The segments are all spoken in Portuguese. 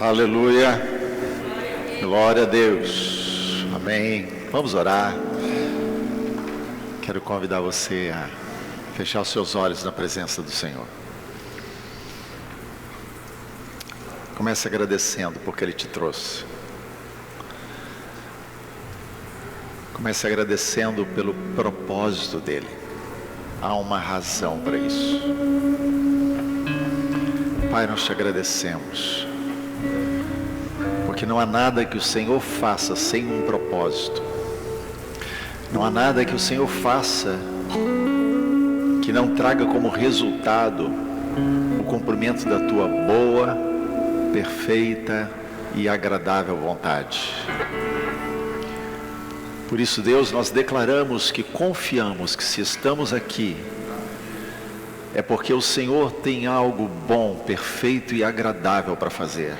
Aleluia. Glória a Deus. Amém. Vamos orar. Quero convidar você a fechar os seus olhos na presença do Senhor. Comece agradecendo porque Ele te trouxe. Comece agradecendo pelo propósito dEle. Há uma razão para isso. Pai, nós te agradecemos. Porque não há nada que o Senhor faça sem um propósito. Não há nada que o Senhor faça que não traga como resultado o cumprimento da tua boa, perfeita e agradável vontade. Por isso, Deus, nós declaramos que confiamos que se estamos aqui, é porque o Senhor tem algo bom, perfeito e agradável para fazer.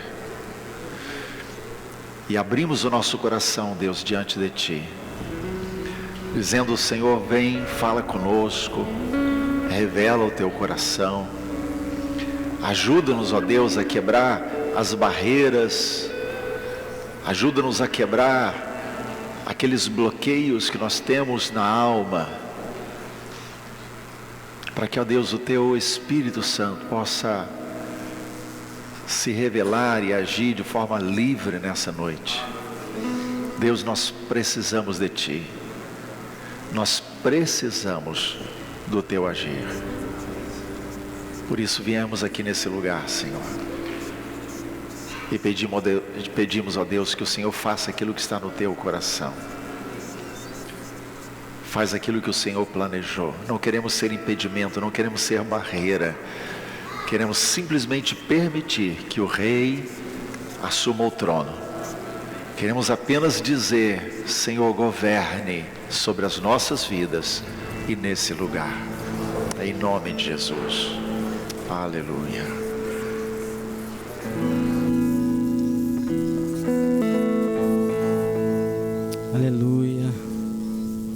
E abrimos o nosso coração, Deus, diante de Ti, dizendo: Senhor, vem, fala conosco, revela o Teu coração, ajuda-nos, ó Deus, a quebrar as barreiras, ajuda-nos a quebrar aqueles bloqueios que nós temos na alma, para que, ó Deus, o Teu Espírito Santo possa se revelar e agir de forma livre nessa noite. Deus, nós precisamos de Ti, nós precisamos do Teu agir. Por isso viemos aqui nesse lugar, Senhor, e pedimos, ó Deus, que o Senhor faça aquilo que está no Teu coração. Faz aquilo que o Senhor planejou. Não queremos ser impedimento, não queremos ser barreira. Queremos simplesmente permitir que o Rei assuma o trono. Queremos apenas dizer: Senhor, governe sobre as nossas vidas e nesse lugar. Em nome de Jesus. Aleluia. Aleluia.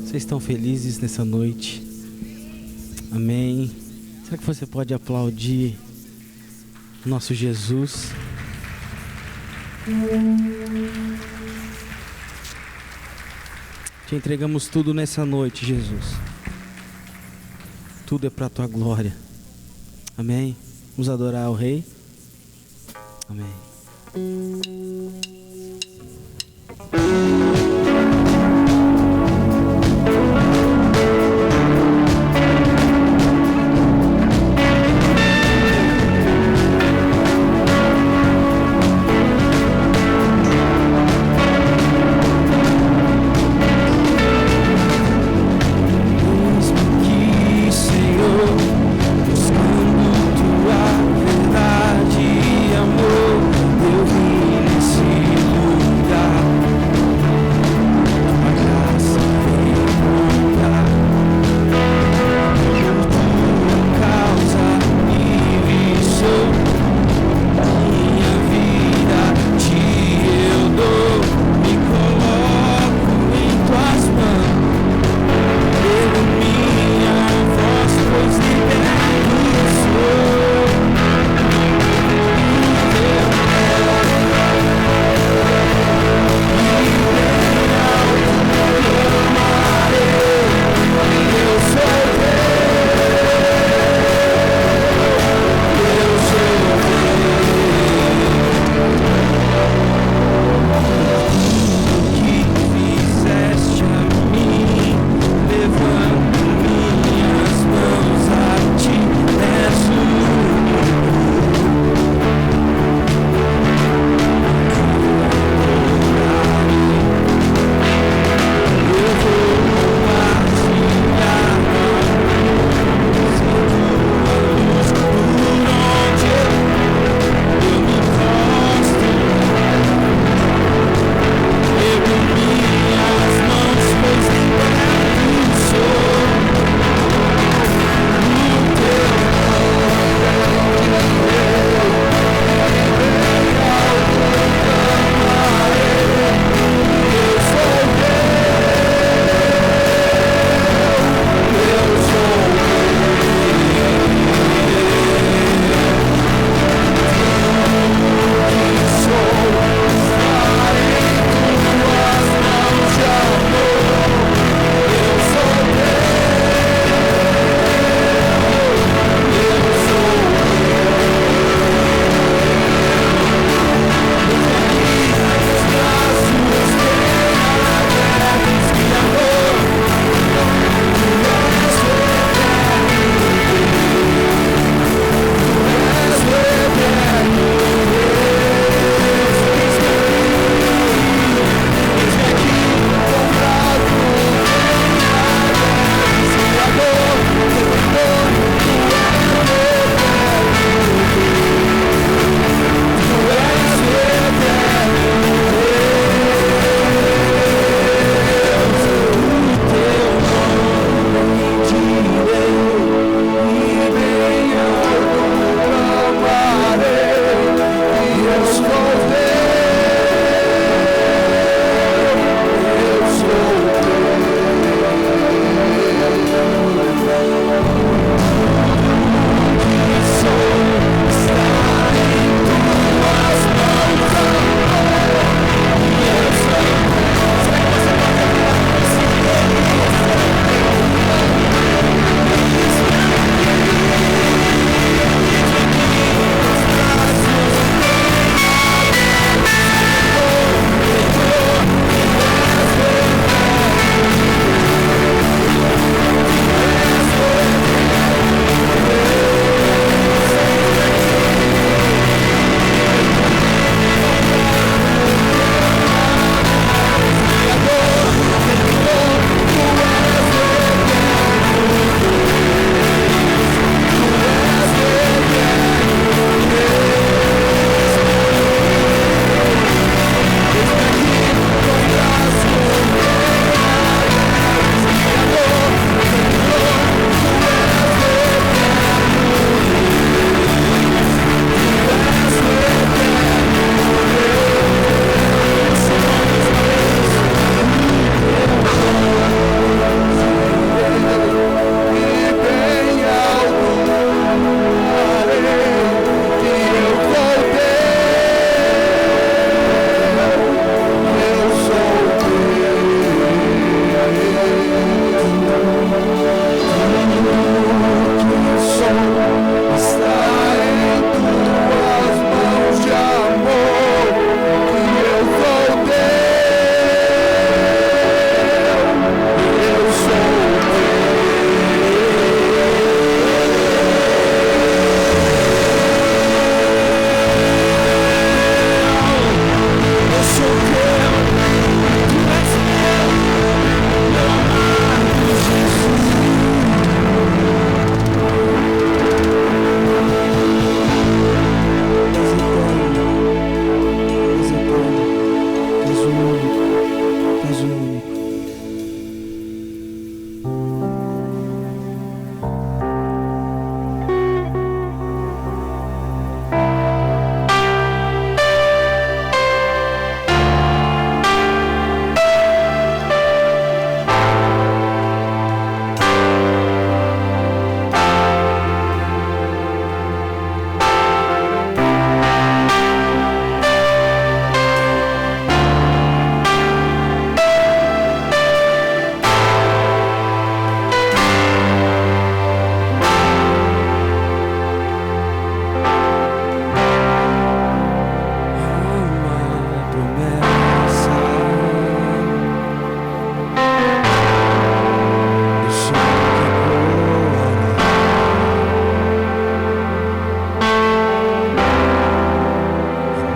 Vocês estão felizes nessa noite? Amém. Será que você pode aplaudir nosso Jesus? Te entregamos tudo nessa noite, Jesus. Tudo é para a Tua glória. Amém. Vamos adorar o Rei. Amém. Buscando tua verdade e amor, eu vim nesse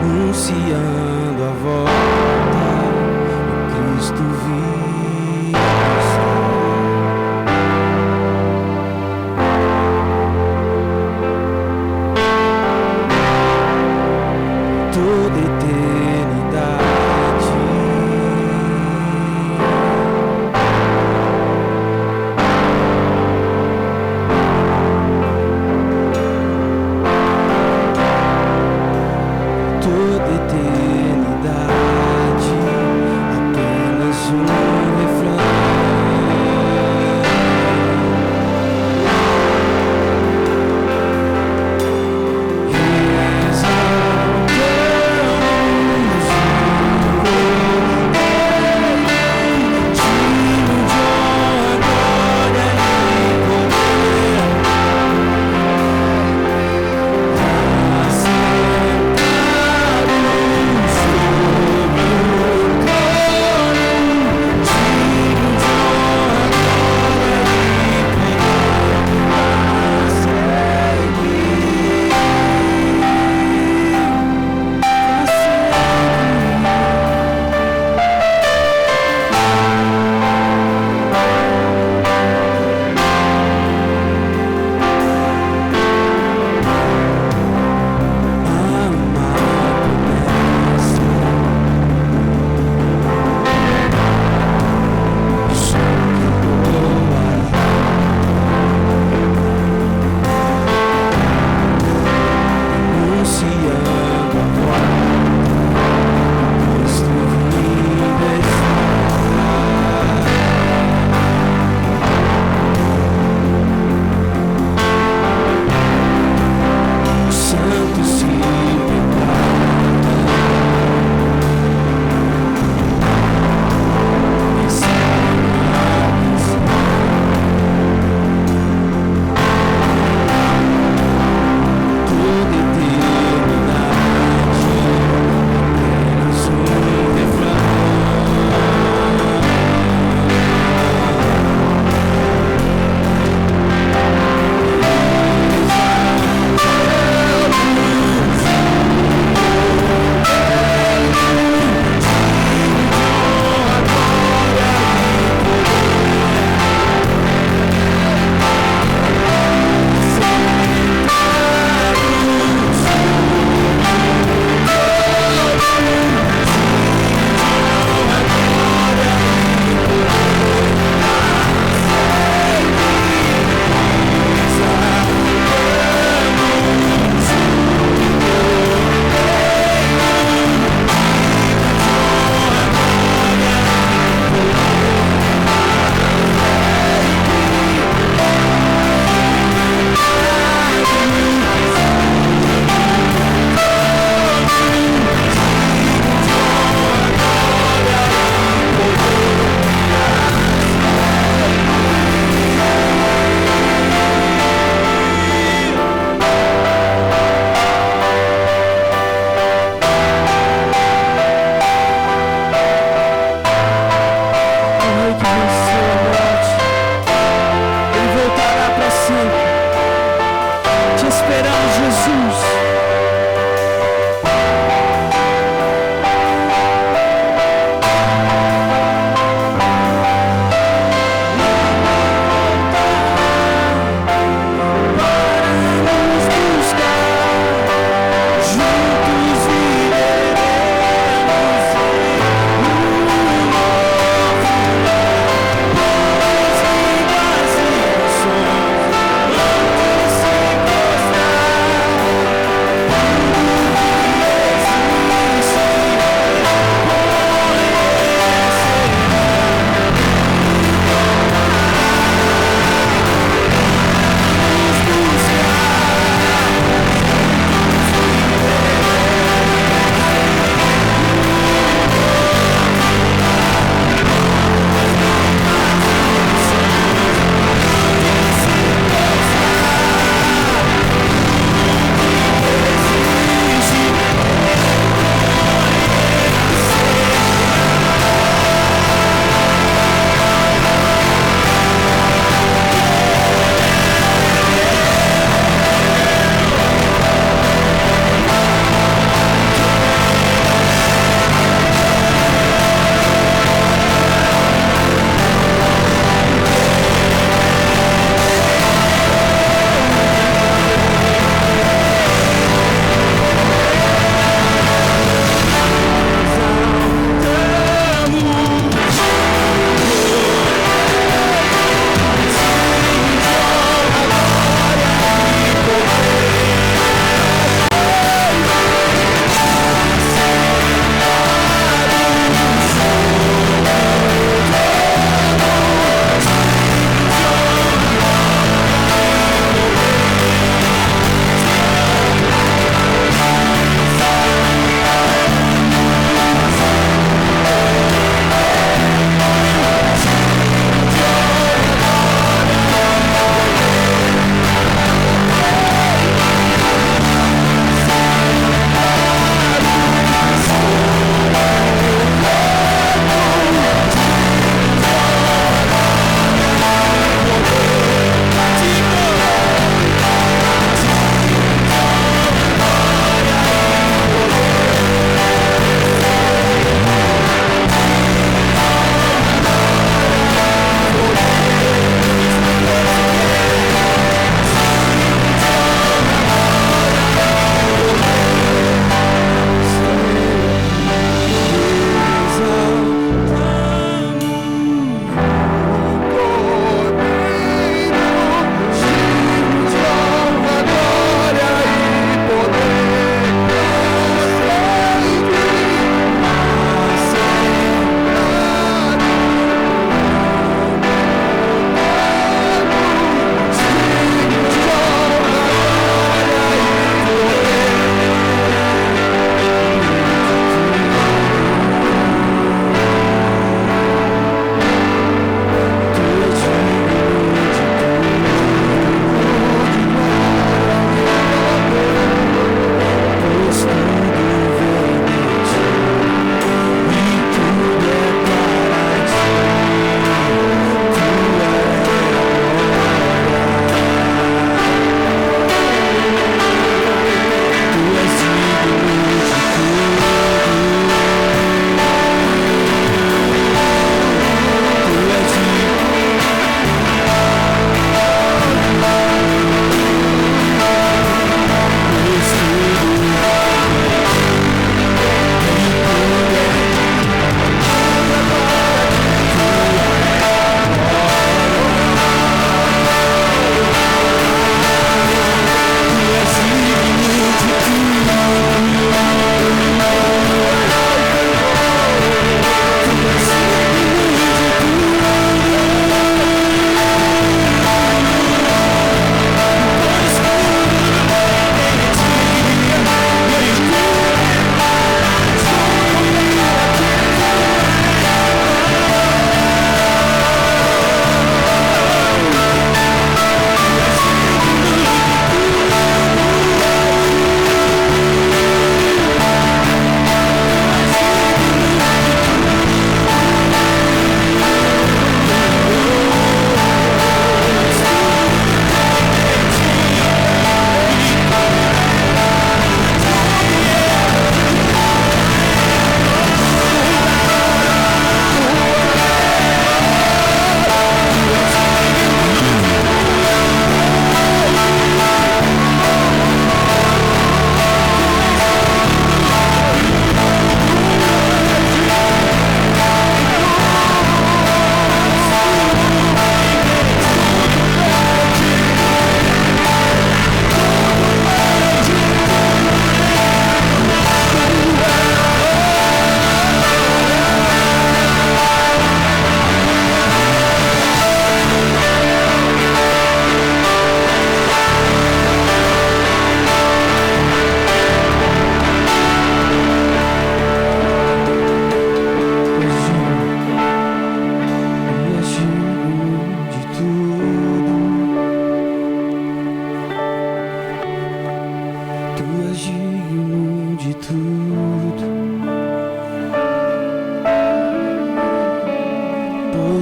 anunciando a volta do Cristo vivo está. Toda eternidade toda eternidade, apenas um refrão.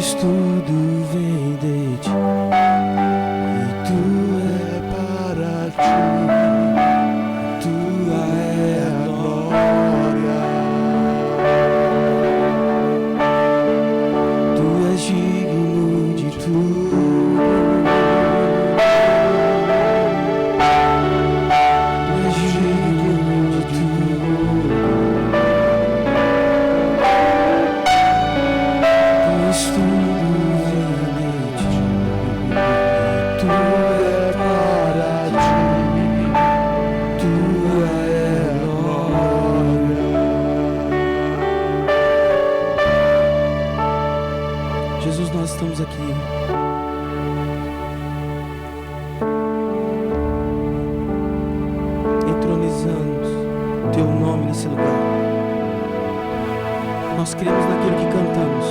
pois tudo vem de ti, e tu é para ti, tua é a glória. Tu és digno de tudo, tu és digno de tudo, pois tudo vem de ti, e tu é para ti, tua é a glória. Jesus, nós estamos aqui entronizamos teu nome nesse lugar. Nós cremos naquilo que cantamos.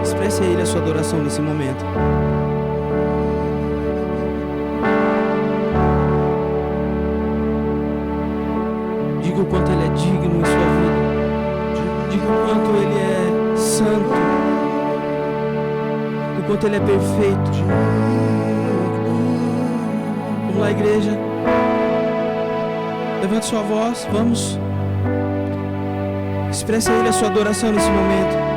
Expresse a Ele a sua adoração nesse momento. Diga o quanto Ele é digno em sua vida. Diga o quanto Ele é santo. O quanto Ele é perfeito. Vamos lá, igreja. Levante sua voz, vamos. Expresse a Ele a sua adoração nesse momento.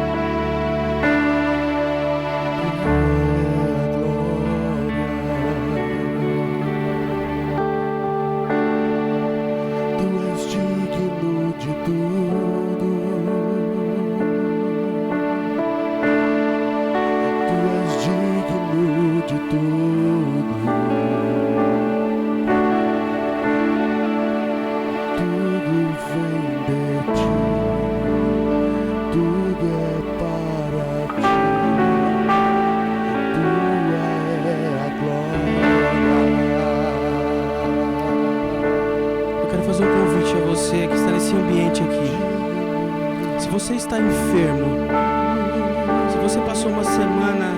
Você está enfermo, se você passou uma semana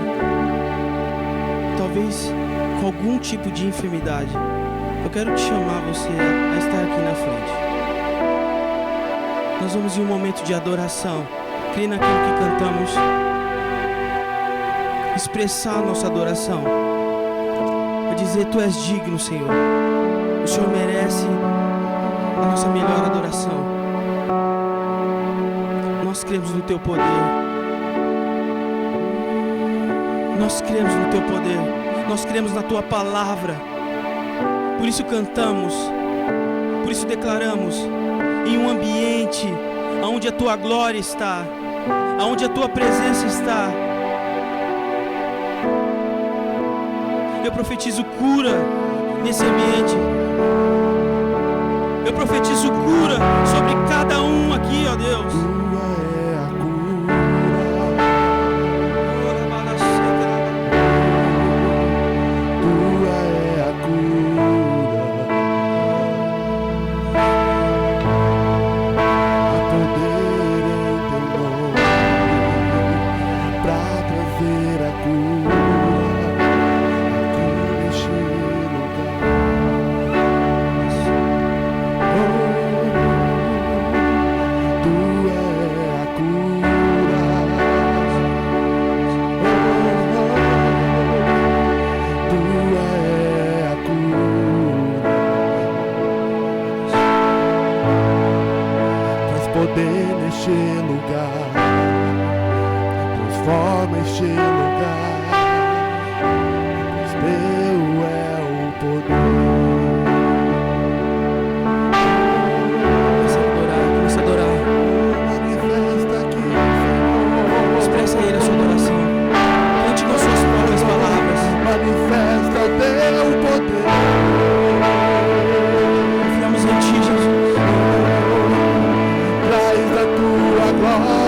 talvez com algum tipo de enfermidade, eu quero te chamar você a estar aqui na frente. Nós vamos em um momento de adoração, crer naquilo que cantamos, expressar a nossa adoração, a dizer: Tu és digno, Senhor, o Senhor merece a nossa melhor adoração. Nós cremos no Teu poder. Nós cremos no Teu poder. Nós cremos na Tua palavra. Por isso cantamos. Por isso declaramos. Em um ambiente onde a Tua glória está, onde a Tua presença está. Eu profetizo cura nesse ambiente. Eu profetizo cura sobre cada um aqui, ó Deus. Traz a tua glória.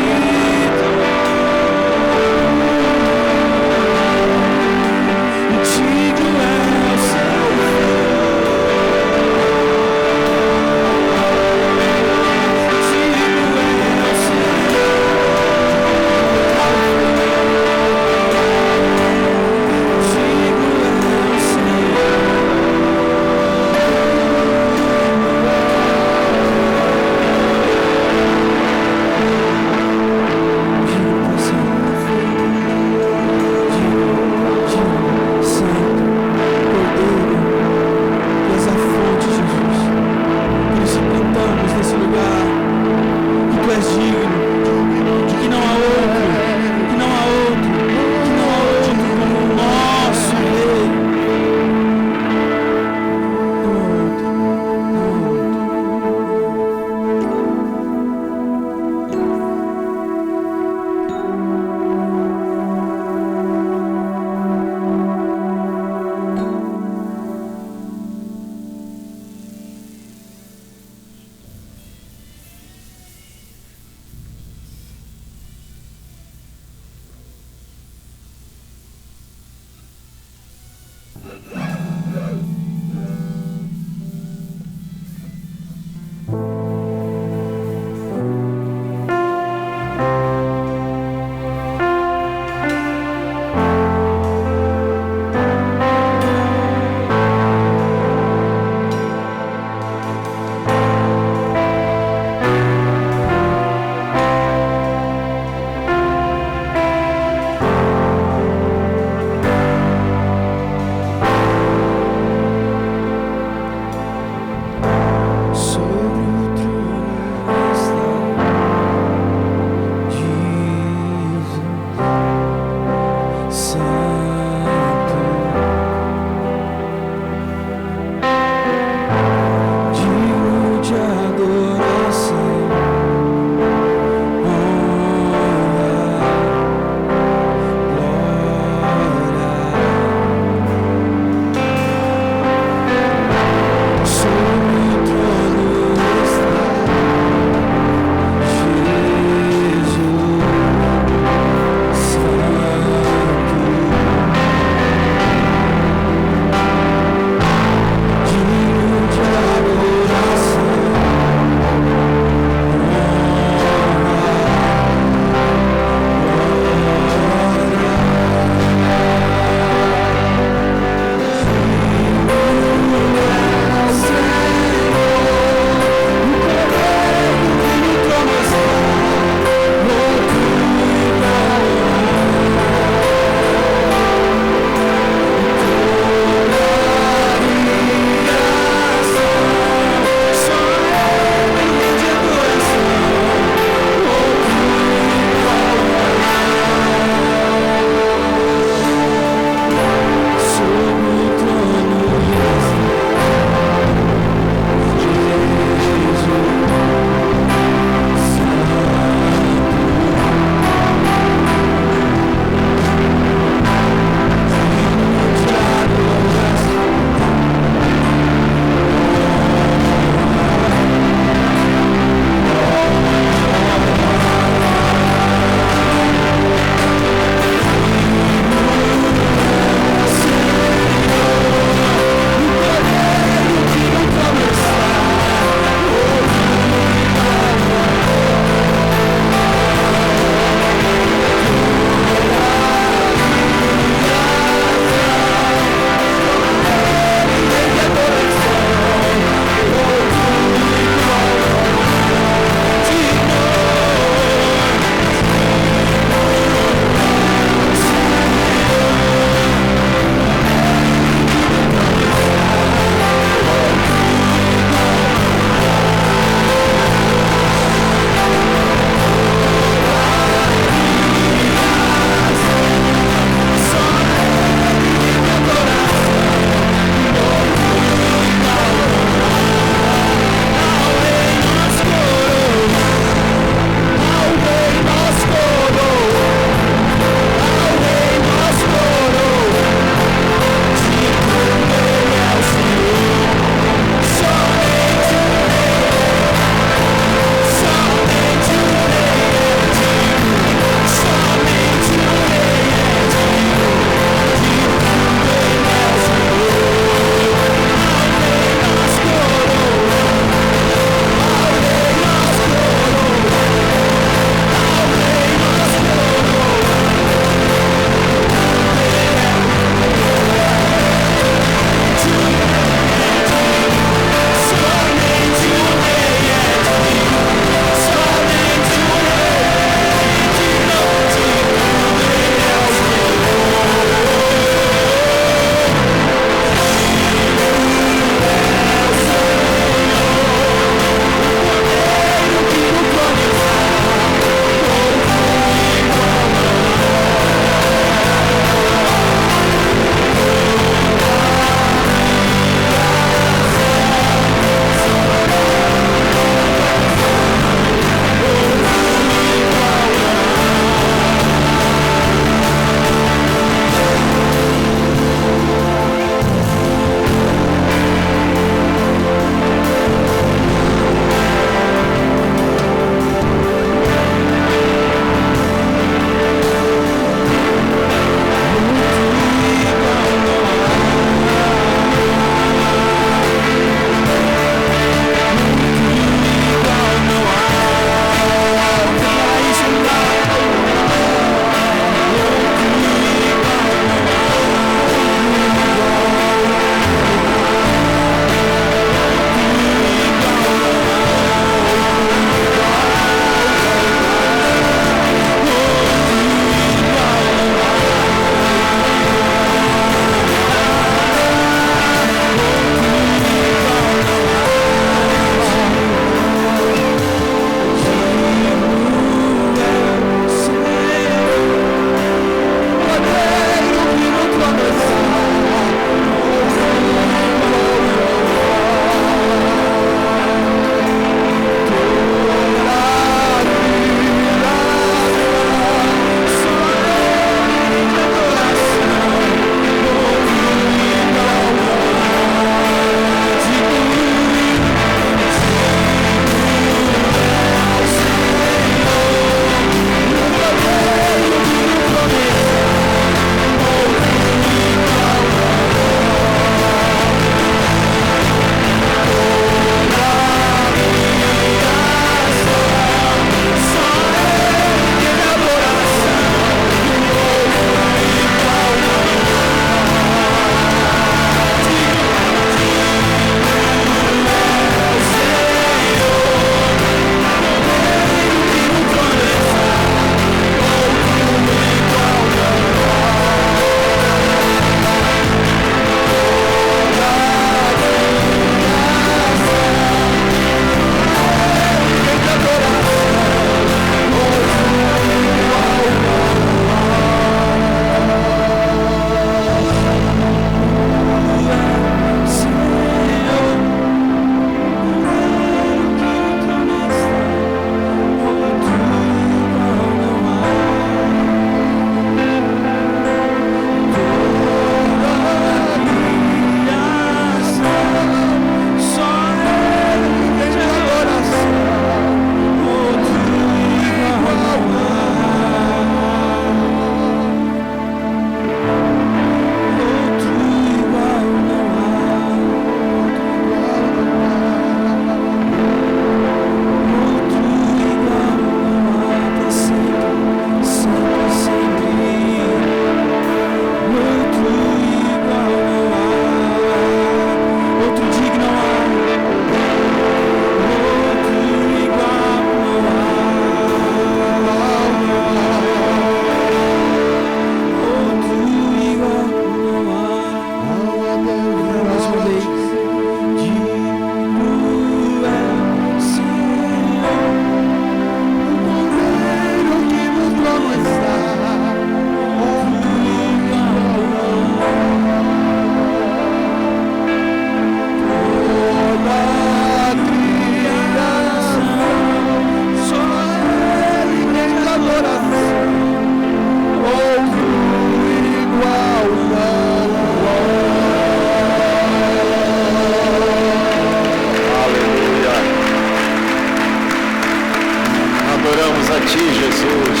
Jesus.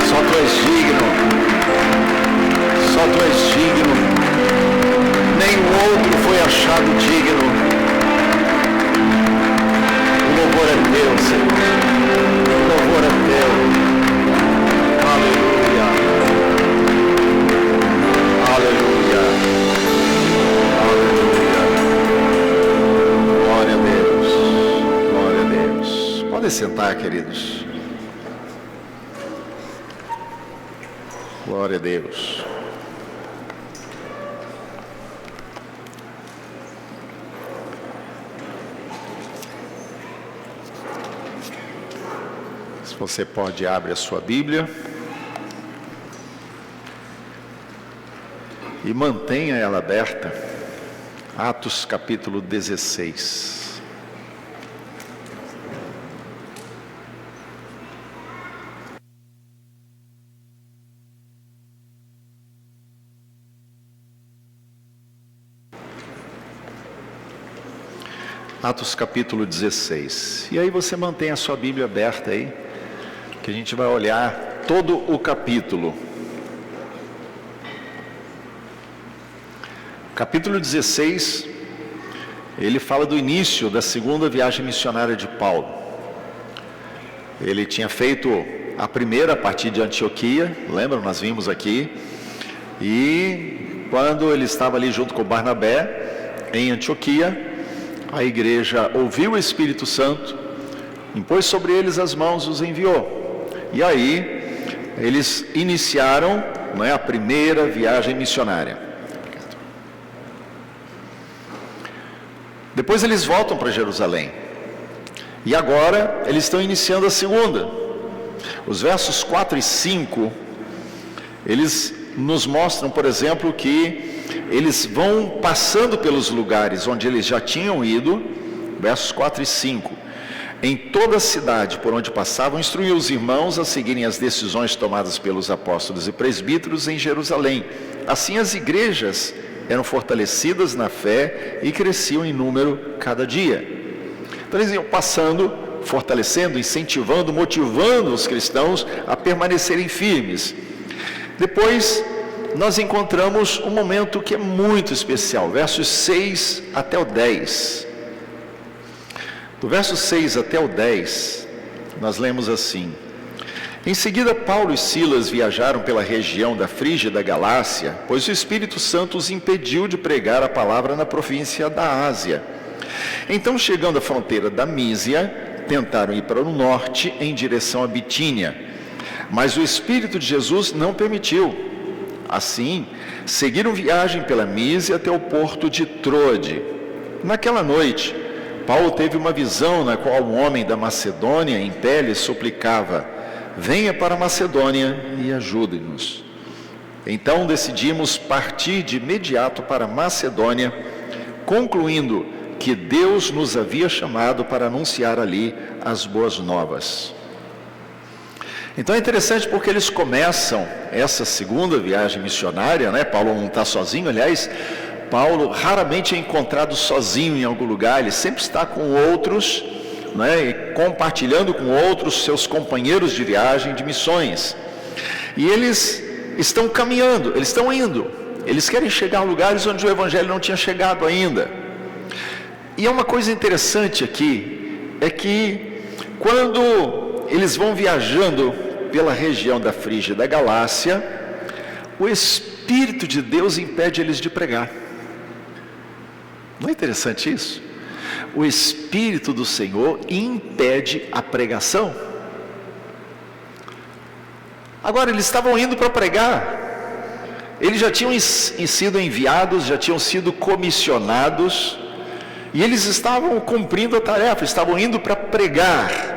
Só tu és digno. Só tu és digno. Nenhum outro foi achado digno. O louvor é teu, Senhor. O louvor é teu. Aleluia. Aleluia. Aleluia. Glória a Deus. Glória a Deus. Podem sentar, queridos. Glória a Deus. Se você pode, abre a sua Bíblia e mantenha ela aberta. Atos capítulo 16. Atos capítulo 16. E aí você mantém a sua Bíblia aberta aí, que a gente vai olhar todo o capítulo. Capítulo 16, ele fala do início da segunda viagem missionária de Paulo. Ele tinha feito a primeira a partir de Antioquia, lembram? Nós vimos aqui. E quando ele estava ali junto com Barnabé, em Antioquia, a igreja ouviu o Espírito Santo, impôs sobre eles as mãos e os enviou. E aí, eles iniciaram, a primeira viagem missionária. Depois eles voltam para Jerusalém. E agora, eles estão iniciando a segunda. Os versos 4 e 5, eles nos mostram, por exemplo, que eles vão passando pelos lugares onde eles já tinham ido, versos 4 e 5. Em toda a cidade por onde passavam, instruiu os irmãos a seguirem as decisões tomadas pelos apóstolos e presbíteros em Jerusalém. Assim as igrejas eram fortalecidas na fé e cresciam em número cada dia. Então eles iam passando, fortalecendo, incentivando, motivando os cristãos a permanecerem firmes. Depois nós encontramos um momento que é muito especial, versos 6 até o 10. Do verso 6 até o 10, nós lemos assim: Em seguida, Paulo e Silas viajaram pela região da Frígia e da Galácia, pois o Espírito Santo os impediu de pregar a palavra na província da Ásia. Então, chegando à fronteira da Mísia, tentaram ir para o norte em direção a Bitínia, mas o Espírito de Jesus não permitiu. Assim, seguiram viagem pela Mísia até o porto de Troade. Naquela noite, Paulo teve uma visão na qual um homem da Macedônia, em pé, lhe suplicava: venha para a Macedônia e ajude-nos. Então decidimos partir de imediato para a Macedônia, concluindo que Deus nos havia chamado para anunciar ali as boas novas. Então é interessante porque eles começam essa segunda viagem missionária, Paulo não está sozinho, aliás, Paulo raramente é encontrado sozinho em algum lugar, ele sempre está com outros, e compartilhando com outros seus companheiros de viagem, de missões. E eles estão caminhando, eles estão indo, eles querem chegar a lugares onde o Evangelho não tinha chegado ainda. E é uma coisa interessante aqui, é que quando eles vão viajando pela região da Frígia e da Galácia, o Espírito de Deus impede eles de pregar. Não é interessante isso? O Espírito do Senhor impede a pregação. Agora, eles estavam indo para pregar, eles já tinham sido enviados, já tinham sido comissionados, e eles estavam cumprindo a tarefa, estavam indo para pregar.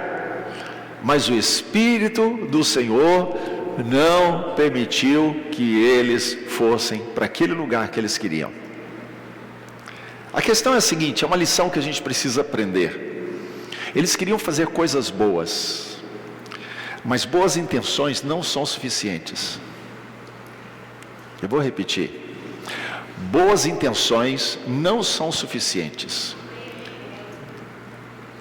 Mas o Espírito do Senhor não permitiu que eles fossem para aquele lugar que eles queriam. A questão é a seguinte, é uma lição que a gente precisa aprender. Eles queriam fazer coisas boas, mas boas intenções não são suficientes. Eu vou repetir. Boas intenções não são suficientes.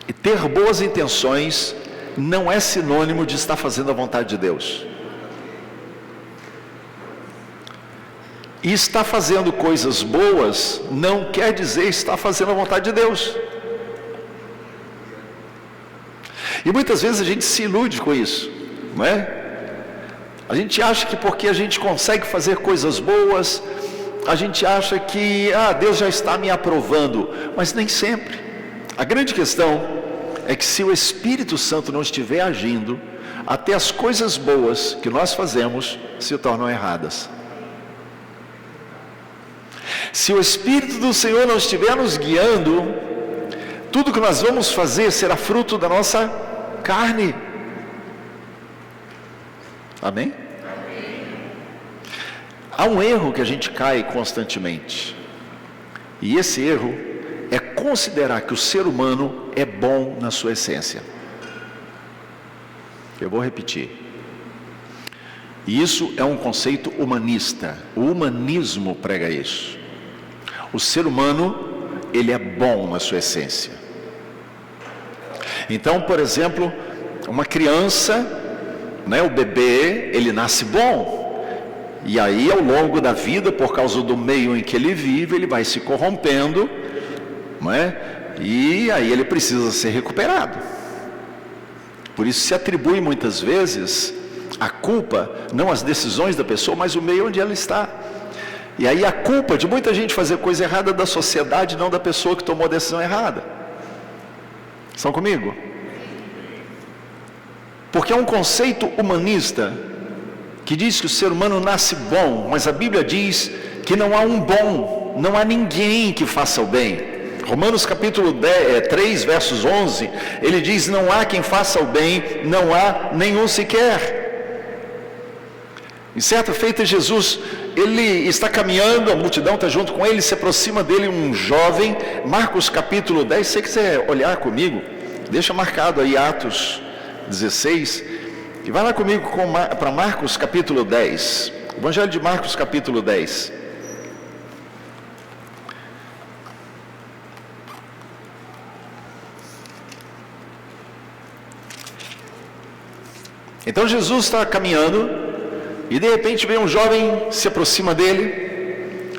E ter boas intenções não é sinônimo de estar fazendo a vontade de Deus. E estar fazendo coisas boas não quer dizer estar fazendo a vontade de Deus. E muitas vezes a gente se ilude com isso, não é? A gente acha que porque a gente consegue fazer coisas boas, a gente acha que Deus já está me aprovando, mas nem sempre. A grande questão é que se o Espírito Santo não estiver agindo, até as coisas boas que nós fazemos se tornam erradas. Se o Espírito do Senhor não estiver nos guiando, tudo que nós vamos fazer será fruto da nossa carne. Amém? Há um erro que a gente cai constantemente, e esse erro é considerar que o ser humano é bom na sua essência. Eu vou repetir. E isso é um conceito humanista. O humanismo prega isso. O ser humano, ele é bom na sua essência. Então, por exemplo, uma criança, o bebê, ele nasce bom. E aí, ao longo da vida, por causa do meio em que ele vive, ele vai se corrompendo, e aí ele precisa ser recuperado. Por isso se atribui muitas vezes a culpa, não às decisões da pessoa, mas o meio onde ela está. E aí a culpa de muita gente fazer coisa errada da sociedade, não da pessoa que tomou a decisão errada. Estão comigo? Porque é um conceito humanista que diz que o ser humano nasce bom, mas a Bíblia diz que não há um bom, não há ninguém que faça o bem. Romanos capítulo 3, versos 11, ele diz: não há quem faça o bem, não há nenhum sequer. Em certa feita, Jesus, ele está caminhando, a multidão está junto com ele, se aproxima dele um jovem. Marcos capítulo 10, se você quiser olhar comigo, deixa marcado aí Atos 16, e vai lá comigo para Marcos capítulo 10, Evangelho de Marcos capítulo 10. Então Jesus está caminhando, e de repente vem um jovem, se aproxima dele,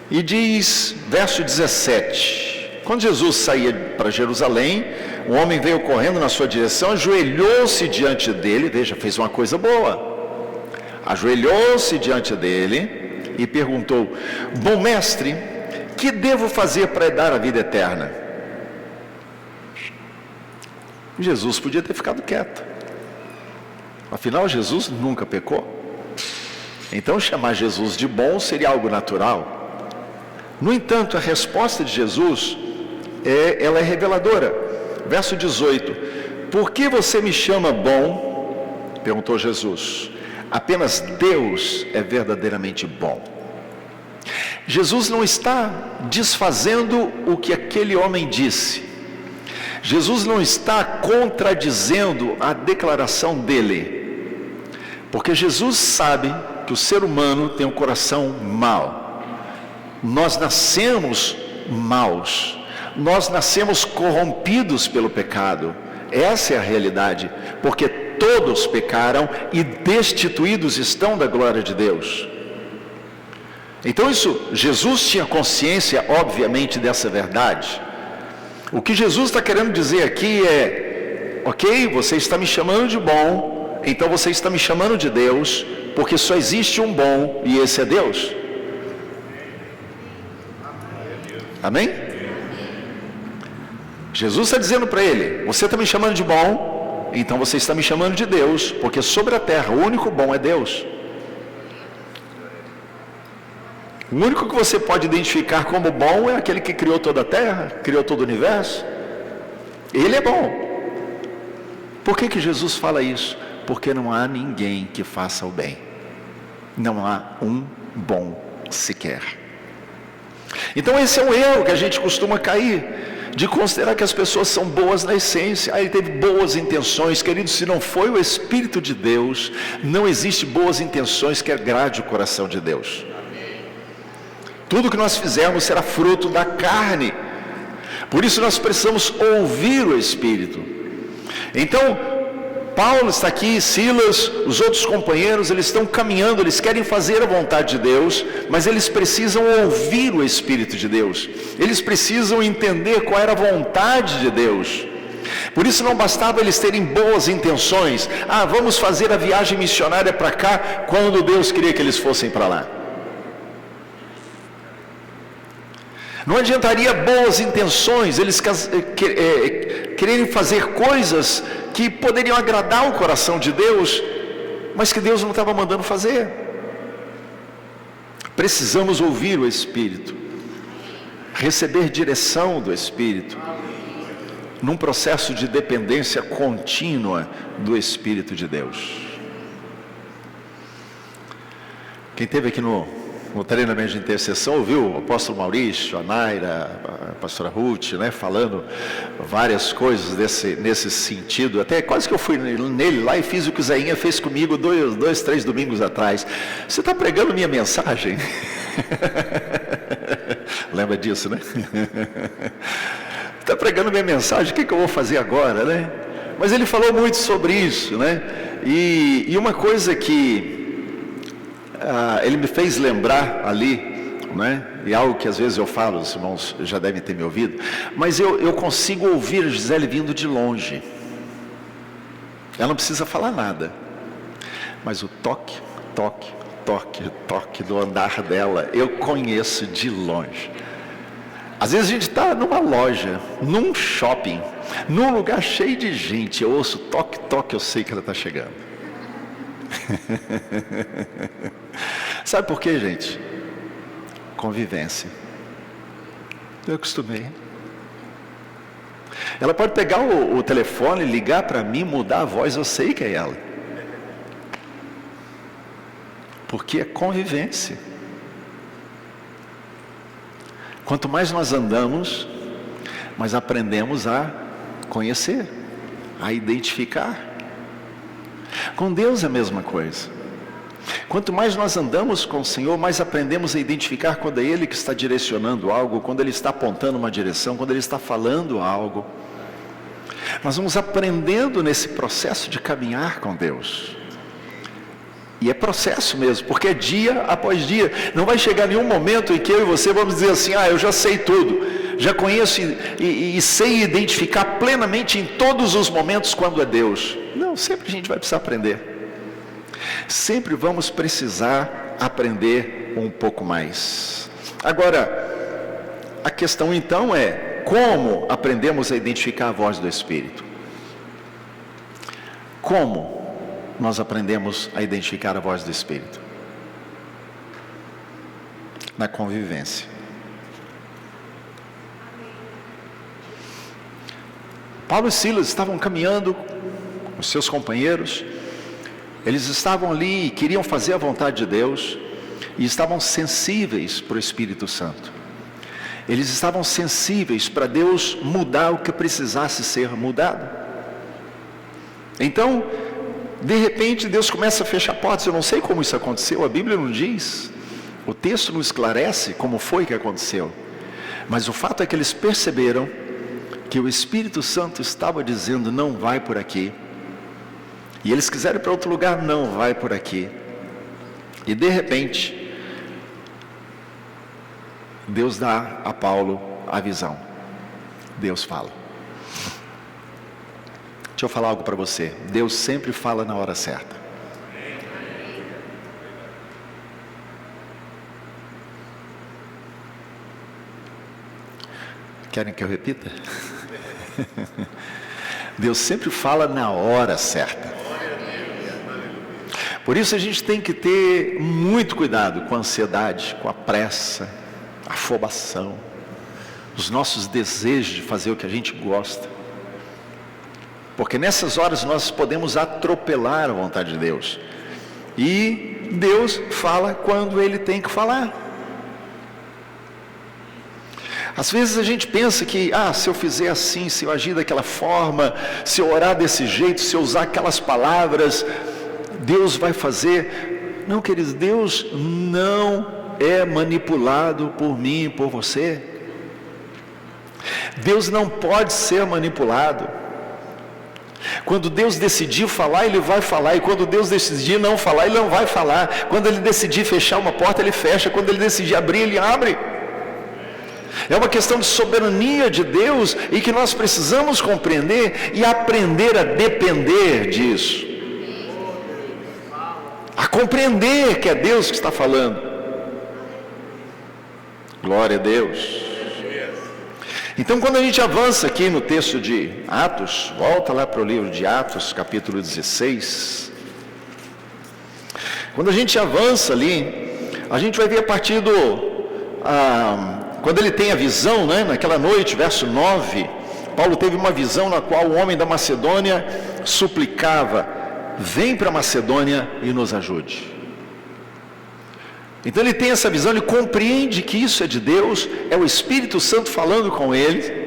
e diz, verso 17, quando Jesus saía para Jerusalém, um homem veio correndo na sua direção, ajoelhou-se diante dele, veja, fez uma coisa boa, ajoelhou-se diante dele, e perguntou: bom mestre, que devo fazer para herdar a vida eterna? Jesus podia ter ficado quieto, afinal Jesus nunca pecou. Então chamar Jesus de bom seria algo natural. No entanto, a resposta de Jesus ela é reveladora. Verso 18: por que você me chama bom? Perguntou Jesus. Apenas Deus é verdadeiramente bom. Jesus não está desfazendo o que aquele homem disse. Jesus não está contradizendo a declaração dele. Porque Jesus sabe que o ser humano tem um coração mau. Nós nascemos maus. Nós nascemos corrompidos pelo pecado. Essa é a realidade. Porque todos pecaram e destituídos estão da glória de Deus. Então Jesus tinha consciência, obviamente, dessa verdade. O que Jesus está querendo dizer aqui é: ok, você está me chamando de bom, então você está me chamando de Deus, porque só existe um bom e esse é Deus. Amém? Jesus está dizendo para ele: você está me chamando de bom, então você está me chamando de Deus, porque sobre a terra o único bom é Deus. O único que você pode identificar como bom é aquele que criou toda a terra, criou todo o universo. Ele é bom. Por que Jesus fala isso? Porque não há ninguém que faça o bem. Não há um bom sequer. Então esse é um erro que a gente costuma cair, de considerar que as pessoas são boas na essência. Ele teve boas intenções. Querido, se não foi o Espírito de Deus, não existe boas intenções que agrade o coração de Deus. Tudo que nós fizermos será fruto da carne. Por isso nós precisamos ouvir o Espírito. Então, Paulo está aqui, Silas, os outros companheiros, eles estão caminhando, eles querem fazer a vontade de Deus, mas eles precisam ouvir o Espírito de Deus, eles precisam entender qual era a vontade de Deus. Por isso não bastava eles terem boas intenções, vamos fazer a viagem missionária para cá, quando Deus queria que eles fossem para lá. Não adiantaria boas intenções, eles quererem fazer coisas que poderiam agradar o coração de Deus, mas que Deus não estava mandando fazer. Precisamos ouvir o Espírito, receber direção do Espírito, num processo de dependência contínua do Espírito de Deus. Quem esteve aqui no treinamento de intercessão ouviu o apóstolo Maurício, a Naira, a pastora Ruth, falando várias coisas nesse sentido. Até quase que eu fui nele lá e fiz o que o Zéinha fez comigo 3 domingos atrás. Você está pregando minha mensagem? Lembra disso, né? Está pregando minha mensagem, o que eu vou fazer agora, né? Mas ele falou muito sobre isso, né? E uma coisa que ele me fez lembrar ali, né? E algo que às vezes eu falo, os irmãos já devem ter me ouvido, mas eu consigo ouvir a Gisele vindo de longe. Ela não precisa falar nada, mas o toque do andar dela, eu conheço de longe. Às vezes a gente está numa loja, num shopping, num lugar cheio de gente, eu ouço toque, eu sei que ela está chegando. Sabe por quê, gente? Convivência. Eu acostumei. Ela pode pegar o telefone, ligar para mim, mudar a voz, eu sei que é ela. Porque é convivência. Quanto mais nós andamos, mais aprendemos a conhecer, a identificar. Com Deus é a mesma coisa. Quanto mais nós andamos com o Senhor, mais aprendemos a identificar quando é Ele que está direcionando algo, quando Ele está apontando uma direção, quando Ele está falando algo. Nós vamos aprendendo nesse processo de caminhar com Deus. E é processo mesmo, porque é dia após dia. Não vai chegar nenhum momento em que eu e você vamos dizer assim, eu já sei tudo, já conheço e sei identificar plenamente em todos os momentos quando é Deus. Não, sempre a gente vai precisar aprender. Sempre vamos precisar aprender um pouco mais. Agora, a questão então é, como aprendemos a identificar a voz do Espírito? Como nós aprendemos a identificar a voz do Espírito? Na convivência. Paulo e Silas estavam caminhando com os seus companheiros, eles estavam ali e queriam fazer a vontade de Deus, e estavam sensíveis para o Espírito Santo. Eles estavam sensíveis para Deus mudar o que precisasse ser mudado. Então, de repente Deus começa a fechar portas. Eu não sei como isso aconteceu, a Bíblia não diz, o texto não esclarece como foi que aconteceu, mas o fato é que eles perceberam que o Espírito Santo estava dizendo, não vai por aqui, e eles quiseram ir para outro lugar, não vai por aqui, e de repente Deus dá a Paulo a visão. Deus fala. Deixa eu falar algo para você. Deus sempre fala na hora certa. Querem que eu repita? Deus sempre fala na hora certa. Por isso a gente tem que ter muito cuidado com a ansiedade, com a pressa, a afobação, os nossos desejos de fazer o que a gente gosta. Porque nessas horas nós podemos atropelar a vontade de Deus. E Deus fala quando Ele tem que falar. Às vezes a gente pensa que, se eu fizer assim, se eu agir daquela forma, se eu orar desse jeito, se eu usar aquelas palavras, Deus vai fazer. Não, queridos, Deus não é manipulado por mim e por você. Deus não pode ser manipulado. Quando Deus decidir falar, Ele vai falar. E quando Deus decidir não falar, Ele não vai falar. Quando Ele decidir fechar uma porta, Ele fecha. Quando Ele decidir abrir, Ele abre. É uma questão de soberania de Deus e que nós precisamos compreender e aprender a depender disso. A compreender que é Deus que está falando. Glória a Deus. Então, quando a gente avança aqui no texto de Atos, volta lá para o livro de Atos, capítulo 16. Quando a gente avança ali, a gente vai ver a partir quando ele tem a visão, né, naquela noite, verso 9, Paulo teve uma visão na qual o homem da Macedônia suplicava: vem para a Macedônia e nos ajude. Então ele tem essa visão, ele compreende que isso é de Deus, é o Espírito Santo falando com ele.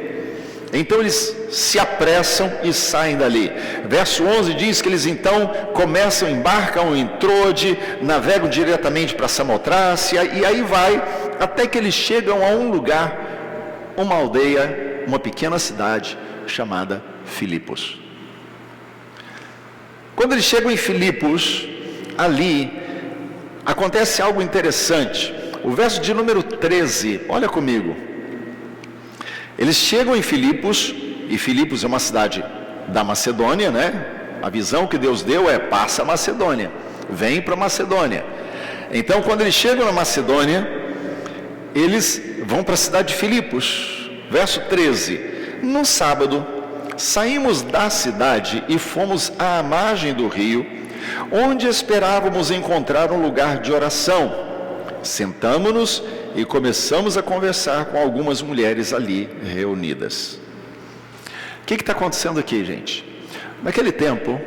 Então eles se apressam e saem dali. Verso 11 diz que eles então começam, embarcam em Trode, navegam diretamente para Samotrácia, e aí vai, até que eles chegam a um lugar, uma aldeia, uma pequena cidade, chamada Filipos. Quando eles chegam em Filipos, ali, acontece algo interessante. O verso de número 13, olha comigo. Eles chegam em Filipos, e Filipos é uma cidade da Macedônia, né? A visão que Deus deu é: passa a Macedônia, vem para a Macedônia. Então, quando eles chegam na Macedônia, eles vão para a cidade de Filipos. Verso 13: no sábado, saímos da cidade e fomos à margem do rio, onde esperávamos encontrar um lugar de oração. Sentamo-nos e começamos a conversar com algumas mulheres ali reunidas. O que está acontecendo aqui, gente? Naquele tempo,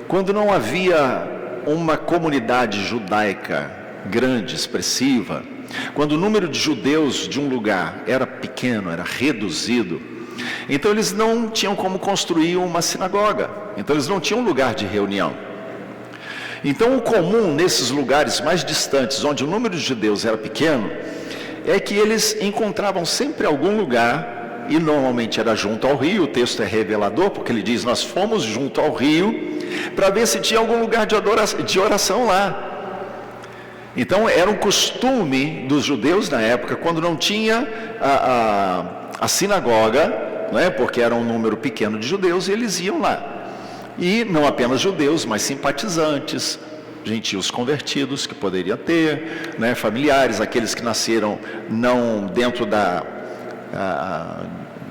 quando não havia uma comunidade judaica grande, expressiva, quando o número de judeus de um lugar era pequeno, era reduzido, então eles não tinham como construir uma sinagoga, então eles não tinham um lugar de reunião. Então o comum nesses lugares mais distantes, onde o número de judeus era pequeno, é que eles encontravam sempre algum lugar, e normalmente era junto ao rio. O texto é revelador, porque ele diz: nós fomos junto ao rio, para ver se tinha algum lugar de oração lá. Então era um costume dos judeus na época, quando não tinha a sinagoga, né, porque era um número pequeno de judeus, e eles iam lá. E não apenas judeus, mas simpatizantes, gentios convertidos que poderia ter, né, familiares, aqueles que nasceram não dentro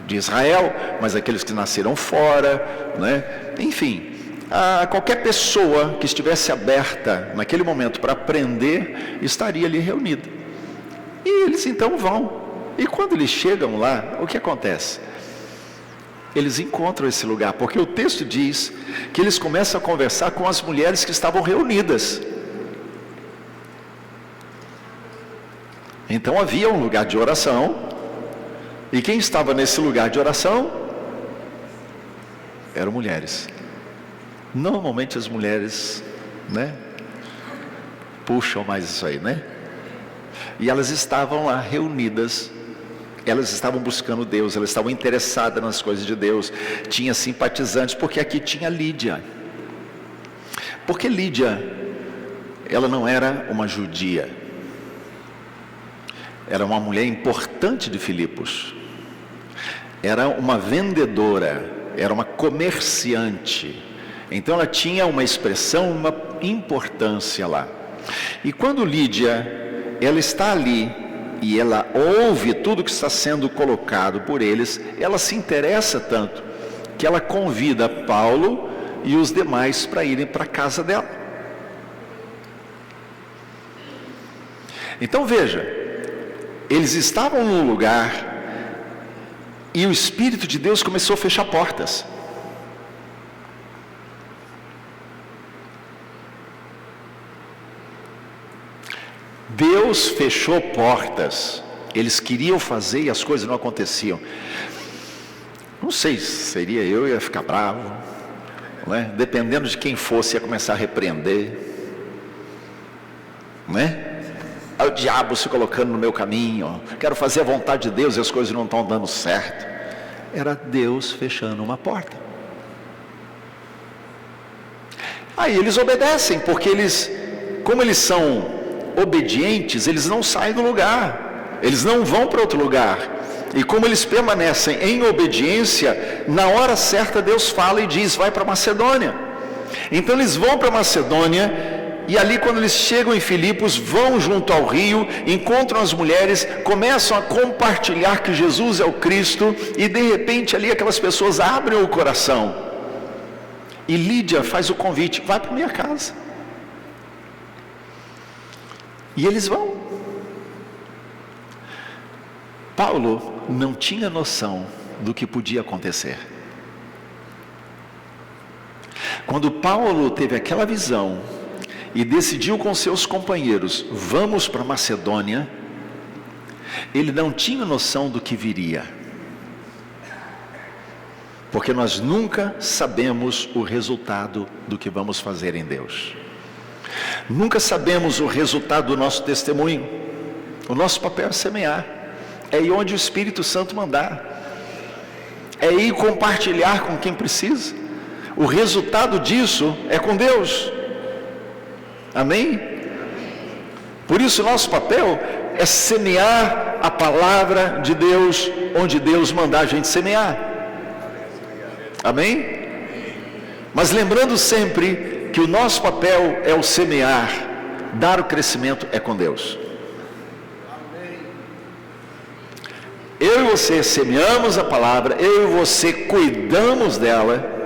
de Israel, mas aqueles que nasceram fora, né? Enfim, qualquer pessoa que estivesse aberta naquele momento para aprender, estaria ali reunida. E eles então vão, e quando eles chegam lá, o que acontece? Eles encontram esse lugar, porque o texto diz que eles começam a conversar com as mulheres que estavam reunidas. Então havia um lugar de oração, e quem estava nesse lugar de oração eram mulheres. Normalmente as mulheres, né, puxam mais isso aí, né? E elas estavam lá reunidas. Elas estavam buscando Deus, elas estavam interessadas nas coisas de Deus, tinha simpatizantes, porque aqui tinha Lídia. Porque Lídia, ela não era uma judia, era uma mulher importante de Filipos, era uma vendedora, era uma comerciante, então ela tinha uma expressão, uma importância lá. E quando Lídia, ela está ali, e ela ouve tudo que está sendo colocado por eles, ela se interessa tanto, que ela convida Paulo e os demais para irem para a casa dela. Então veja, eles estavam num lugar, e o Espírito de Deus começou a fechar portas. Deus fechou portas. Eles queriam fazer e as coisas não aconteciam. Não sei se seria eu, ia ficar bravo, né? Dependendo de quem fosse, ia começar a repreender, né? Aí o diabo se colocando no meu caminho, quero fazer a vontade de Deus e as coisas não estão dando certo. Era Deus fechando uma porta. Aí eles obedecem, porque como eles são obedientes, eles não saem do lugar, eles não vão para outro lugar. E como eles permanecem em obediência, na hora certa Deus fala e diz: vai para Macedônia. Então eles vão para Macedônia, e ali quando eles chegam em Filipos, vão junto ao rio, encontram as mulheres, começam a compartilhar que Jesus é o Cristo, e de repente ali aquelas pessoas abrem o coração, e Lídia faz o convite: vai para minha casa. E eles vão. Paulo não tinha noção do que podia acontecer. Quando Paulo teve aquela visão e decidiu com seus companheiros: vamos para Macedônia, ele não tinha noção do que viria, porque nós nunca sabemos o resultado do que vamos fazer em Deus, nunca sabemos o resultado do nosso testemunho. O nosso papel é semear, é ir onde o Espírito Santo mandar, é ir compartilhar com quem precisa. O resultado disso é com Deus. Amém? Por isso nosso papel é semear a palavra de Deus onde Deus mandar a gente semear. Amém? Mas lembrando sempre que o nosso papel é o semear, dar o crescimento é com Deus. Eu e você semeamos a palavra, eu e você cuidamos dela,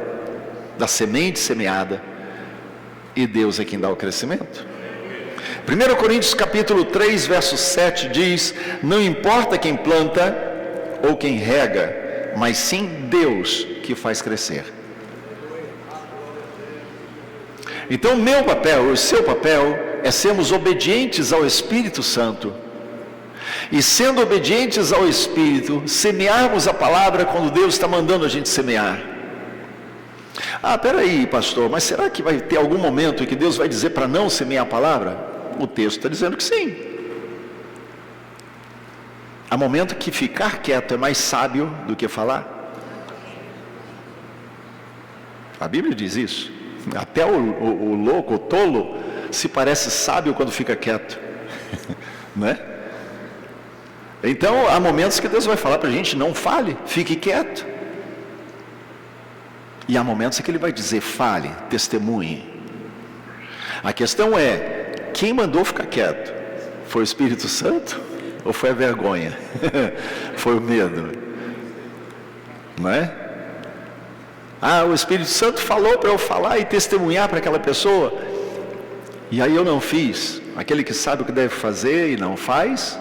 da semente semeada, e Deus é quem dá o crescimento. 1 Coríntios capítulo 3, verso 7 diz: não importa quem planta ou quem rega, mas sim Deus que faz crescer. Então meu papel, o seu papel, é sermos obedientes ao Espírito Santo, e sendo obedientes ao Espírito, semearmos a palavra quando Deus está mandando a gente semear. Ah, peraí, pastor, mas será que vai ter algum momento em que Deus vai dizer para não semear a palavra? O texto está dizendo que sim. Há momento que ficar quieto é mais sábio do que falar. A Bíblia diz isso. Até o louco, o tolo, se parece sábio quando fica quieto. Né? Então, há momentos que Deus vai falar para a gente: não fale, fique quieto. E há momentos em que Ele vai dizer: fale, testemunhe. A questão é: quem mandou ficar quieto? Foi o Espírito Santo? Ou foi a vergonha? Foi o medo? Não é? Ah, o Espírito Santo falou para eu falar e testemunhar para aquela pessoa, e aí eu não fiz. Aquele que sabe o que deve fazer e não faz,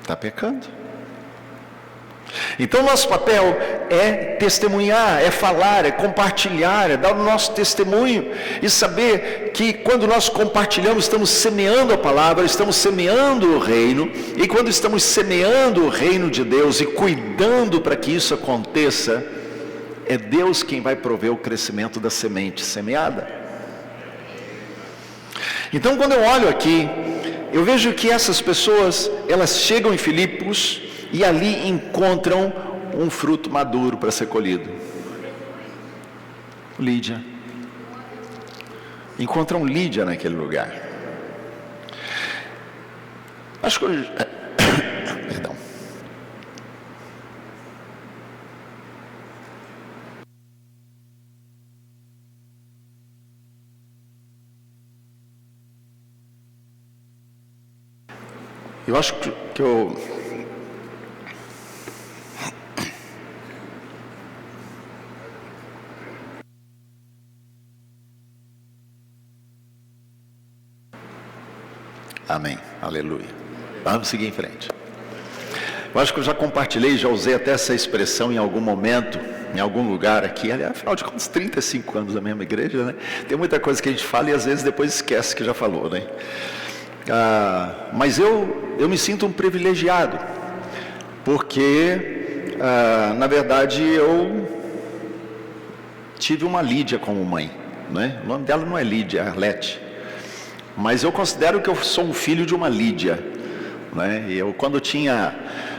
está pecando. Então nosso papel é testemunhar, é falar, é compartilhar, é dar o nosso testemunho, e saber que quando nós compartilhamos, estamos semeando a palavra, estamos semeando o reino, e quando estamos semeando o reino de Deus e cuidando para que isso aconteça, é Deus quem vai prover o crescimento da semente semeada. Então quando eu olho aqui, eu vejo que essas pessoas, elas chegam em Filipos, e ali encontram um fruto maduro para ser colhido. Lídia. Encontram Lídia naquele lugar. Acho que perdão. Eu acho que amém, aleluia. Vamos seguir em frente. Eu acho que eu já compartilhei, já usei até essa expressão em algum momento, em algum lugar aqui. Afinal de contas, 35 anos da mesma igreja, né? Tem muita coisa que a gente fala e às vezes depois esquece que já falou, né? Mas eu me sinto um privilegiado, porque na verdade eu tive uma Lídia como mãe, né? O nome dela não é Lídia, é Arlete. Mas eu considero que eu sou um filho de uma Lídia, né? E eu, quando tinha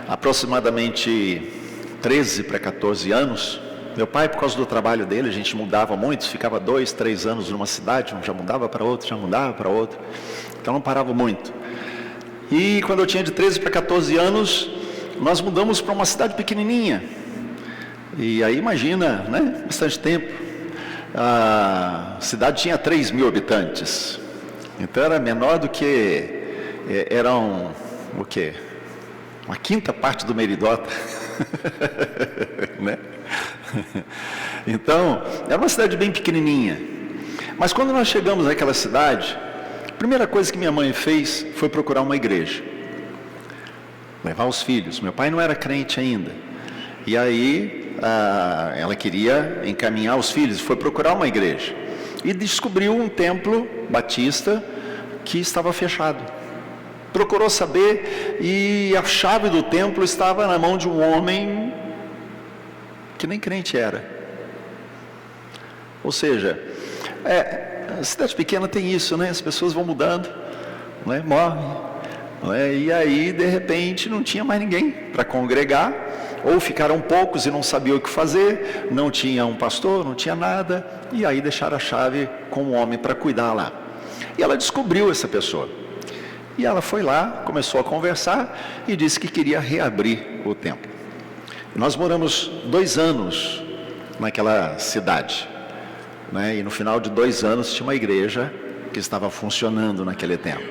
aproximadamente 13 para 14 anos, Meu pai, por causa do trabalho dele, a gente mudava muito, ficava 2, 3 anos numa cidade, já mudava para outra, já mudava para outra, então não parava muito. E quando eu tinha de 13 para 14 anos, nós mudamos para uma cidade pequenininha. E aí imagina, né, bastante tempo. A cidade tinha 3.000 habitantes. Então era menor do que, o quê? Uma quinta parte do Meridota. Né? Então, era uma cidade bem pequenininha. Mas quando nós chegamos naquela cidade, a primeira coisa que minha mãe fez foi procurar uma igreja. Levar os filhos. Meu pai não era crente ainda. E aí, ela queria encaminhar os filhos, foi procurar uma igreja. E descobriu um templo batista que estava fechado. Procurou saber e a chave do templo estava na mão de um homem que nem crente era. Ou seja, a cidade pequena tem isso, né? As pessoas vão mudando, né? Morrem, né? E aí de repente não tinha mais ninguém para congregar, ou ficaram poucos e não sabiam o que fazer, não tinha um pastor, não tinha nada, e aí deixaram a chave com um homem para cuidar lá. E ela descobriu essa pessoa. E ela foi lá, começou a conversar e disse que queria reabrir o templo. Nós moramos 2 anos naquela cidade, né? E no final de 2 anos tinha uma igreja que estava funcionando naquele templo,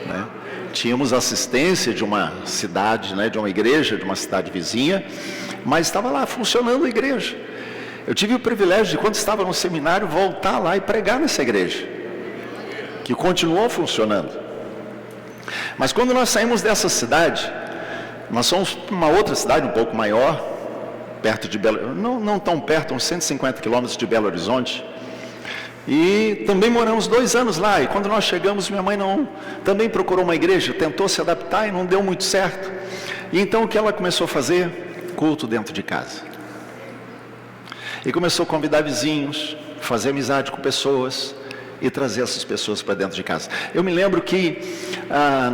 né? Tínhamos assistência de uma cidade, né, de uma igreja, de uma cidade vizinha, mas estava lá funcionando a igreja. Eu tive o privilégio de, quando estava no seminário, voltar lá e pregar nessa igreja, que continuou funcionando. Mas quando nós saímos dessa cidade, nós fomos para uma outra cidade um pouco maior, perto de não tão perto, uns 150 quilômetros de Belo Horizonte. E também moramos 2 anos lá. E quando nós chegamos, minha mãe também procurou uma igreja, tentou se adaptar e não deu muito certo. E então o que ela começou a fazer? Culto dentro de casa. E começou a convidar vizinhos, fazer amizade com pessoas e trazer essas pessoas para dentro de casa. Eu me lembro que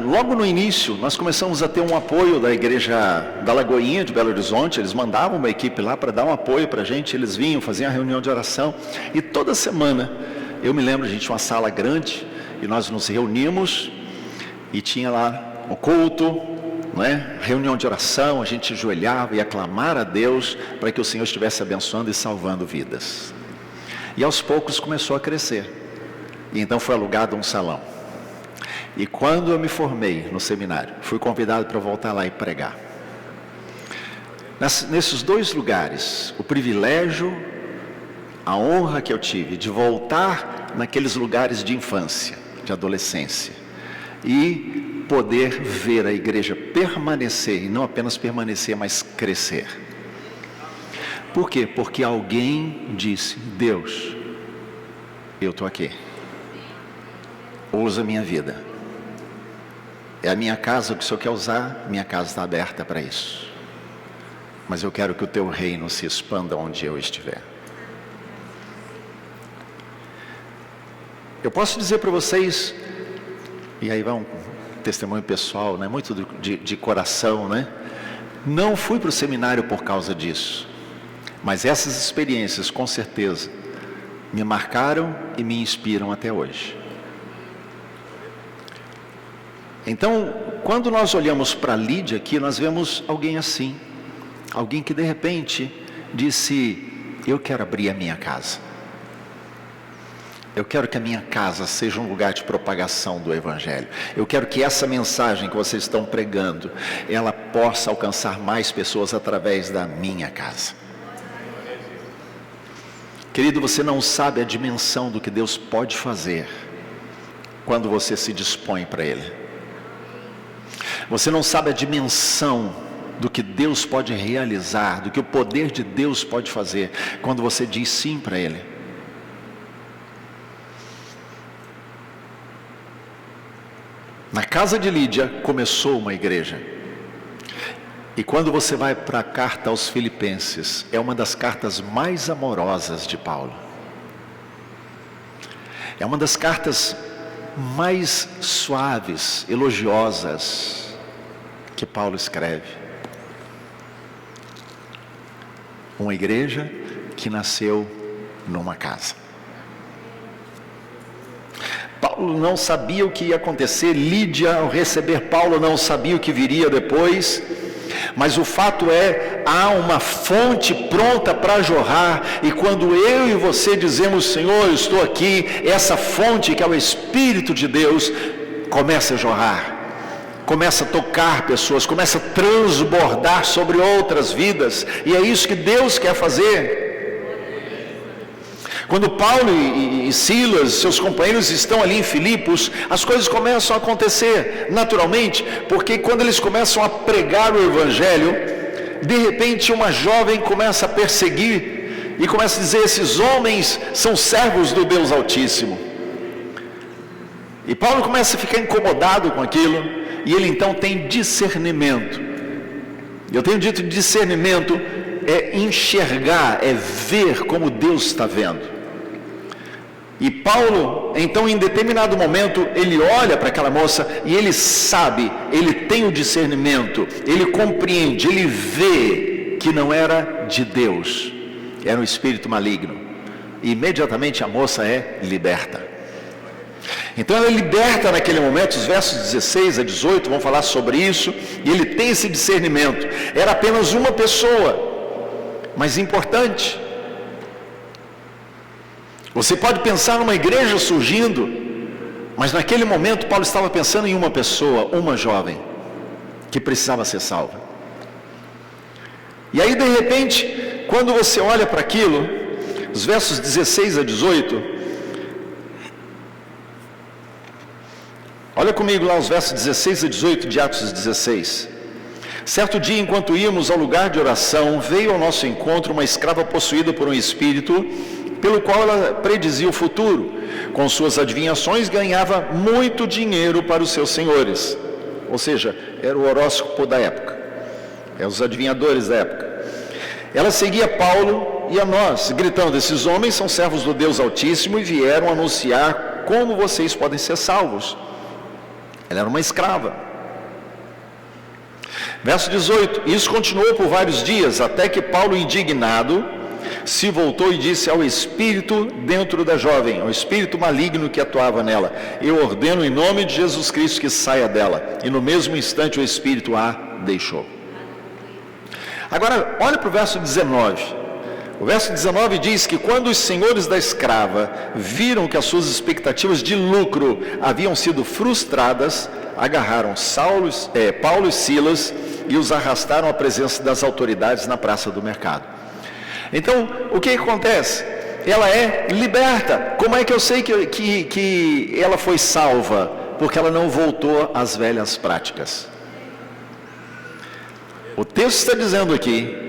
logo no início nós começamos a ter um apoio da igreja da Lagoinha de Belo Horizonte. Eles mandavam uma equipe lá para dar um apoio para a gente. Eles vinham, faziam a reunião de oração, e toda semana, eu me lembro, a gente tinha uma sala grande e nós nos reuníamos e tinha lá o culto, né? Reunião de oração, a gente ajoelhava e ia clamar a Deus para que o Senhor estivesse abençoando e salvando vidas. E aos poucos começou a crescer. E então foi alugado um salão. E quando eu me formei no seminário, fui convidado para voltar lá e pregar. Nesses 2 lugares, o privilégio, a honra que eu tive de voltar naqueles lugares de infância, de adolescência, e poder ver a igreja permanecer, e não apenas permanecer, mas crescer. Por quê? Porque alguém disse: Deus, eu estou aqui. Usa a minha vida. É a minha casa que o Senhor quer usar, minha casa está aberta para isso. Mas eu quero que o teu reino se expanda onde eu estiver. Eu posso dizer para vocês, e aí vai um testemunho pessoal, né? Muito de coração, né? Não fui para o seminário por causa disso, mas essas experiências com certeza me marcaram e me inspiram até hoje. Então, quando nós olhamos para Lídia aqui, nós vemos alguém assim, alguém que de repente disse: eu quero abrir a minha casa, eu quero que a minha casa seja um lugar de propagação do Evangelho, eu quero que essa mensagem que vocês estão pregando, ela possa alcançar mais pessoas através da minha casa. Querido, você não sabe a dimensão do que Deus pode fazer quando você se dispõe para Ele. Você não sabe a dimensão do que Deus pode realizar, do que o poder de Deus pode fazer, quando você diz sim para Ele. Na casa de Lídia começou uma igreja. E quando você vai para a carta aos Filipenses, é uma das cartas mais amorosas de Paulo. É uma das cartas mais suaves, elogiosas que Paulo escreve. Uma igreja que nasceu numa casa. Paulo não sabia o que ia acontecer, Lídia, ao receber Paulo, não sabia o que viria depois, mas o fato é, há uma fonte pronta para jorrar, e quando eu e você dizemos, Senhor, eu estou aqui, essa fonte que é o Espírito de Deus, começa a jorrar, começa a tocar pessoas, começa a transbordar sobre outras vidas, e é isso que Deus quer fazer. Quando Paulo e Silas, seus companheiros, estão ali em Filipos, as coisas começam a acontecer naturalmente, porque quando eles começam a pregar o Evangelho, de repente uma jovem começa a perseguir e começa a dizer, esses homens são servos do Deus Altíssimo. E Paulo começa a ficar incomodado com aquilo, e ele então tem discernimento. Eu tenho dito discernimento é enxergar, é ver como Deus está vendo. E Paulo, então, em determinado momento, ele olha para aquela moça e ele sabe, ele tem o discernimento, ele compreende, ele vê que não era de Deus, era um espírito maligno. E imediatamente a moça é liberta. Então ela é liberta naquele momento, os versos 16 a 18 vão falar sobre isso, e ele tem esse discernimento. Era apenas uma pessoa, mas importante. Você pode pensar numa igreja surgindo, mas naquele momento Paulo estava pensando em uma pessoa, uma jovem, que precisava ser salva. E aí de repente, quando você olha para aquilo, os versos 16 a 18, olha comigo lá os versos 16 a 18 de Atos 16. Certo dia, enquanto íamos ao lugar de oração, veio ao nosso encontro uma escrava possuída por um espírito, pelo qual ela predizia o futuro. Com suas adivinhações ganhava muito dinheiro para os seus senhores. Ou seja, era o horóscopo da época, os adivinhadores da época. Ela seguia Paulo e a nós, gritando, esses homens são servos do Deus Altíssimo e vieram anunciar como vocês podem ser salvos. Ela era uma escrava. Verso 18, isso continuou por vários dias, até que Paulo, indignado, se voltou e disse ao espírito dentro da jovem, ao espírito maligno que atuava nela, eu ordeno em nome de Jesus Cristo que saia dela. E no mesmo instante o espírito a deixou. Agora, olha para o verso 19. O verso 19 diz que quando os senhores da escrava viram que as suas expectativas de lucro haviam sido frustradas, agarraram Paulo e Silas e os arrastaram à presença das autoridades na praça do mercado. Então, o que acontece? Ela é liberta. Como é que eu sei que ela foi salva? Porque ela não voltou às velhas práticas. O texto está dizendo aqui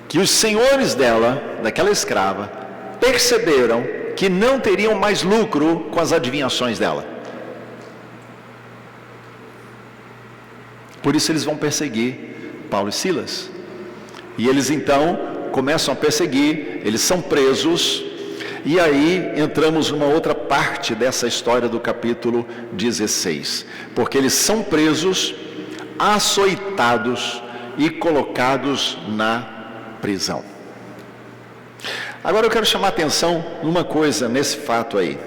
que os senhores dela, daquela escrava, perceberam que não teriam mais lucro com as adivinhações dela. Por isso eles vão perseguir Paulo e Silas. E eles então começam a perseguir, eles são presos, e aí entramos numa outra parte dessa história do capítulo 16, porque eles são presos, açoitados e colocados na prisão. Agora eu quero chamar a atenção numa coisa nesse fato aí.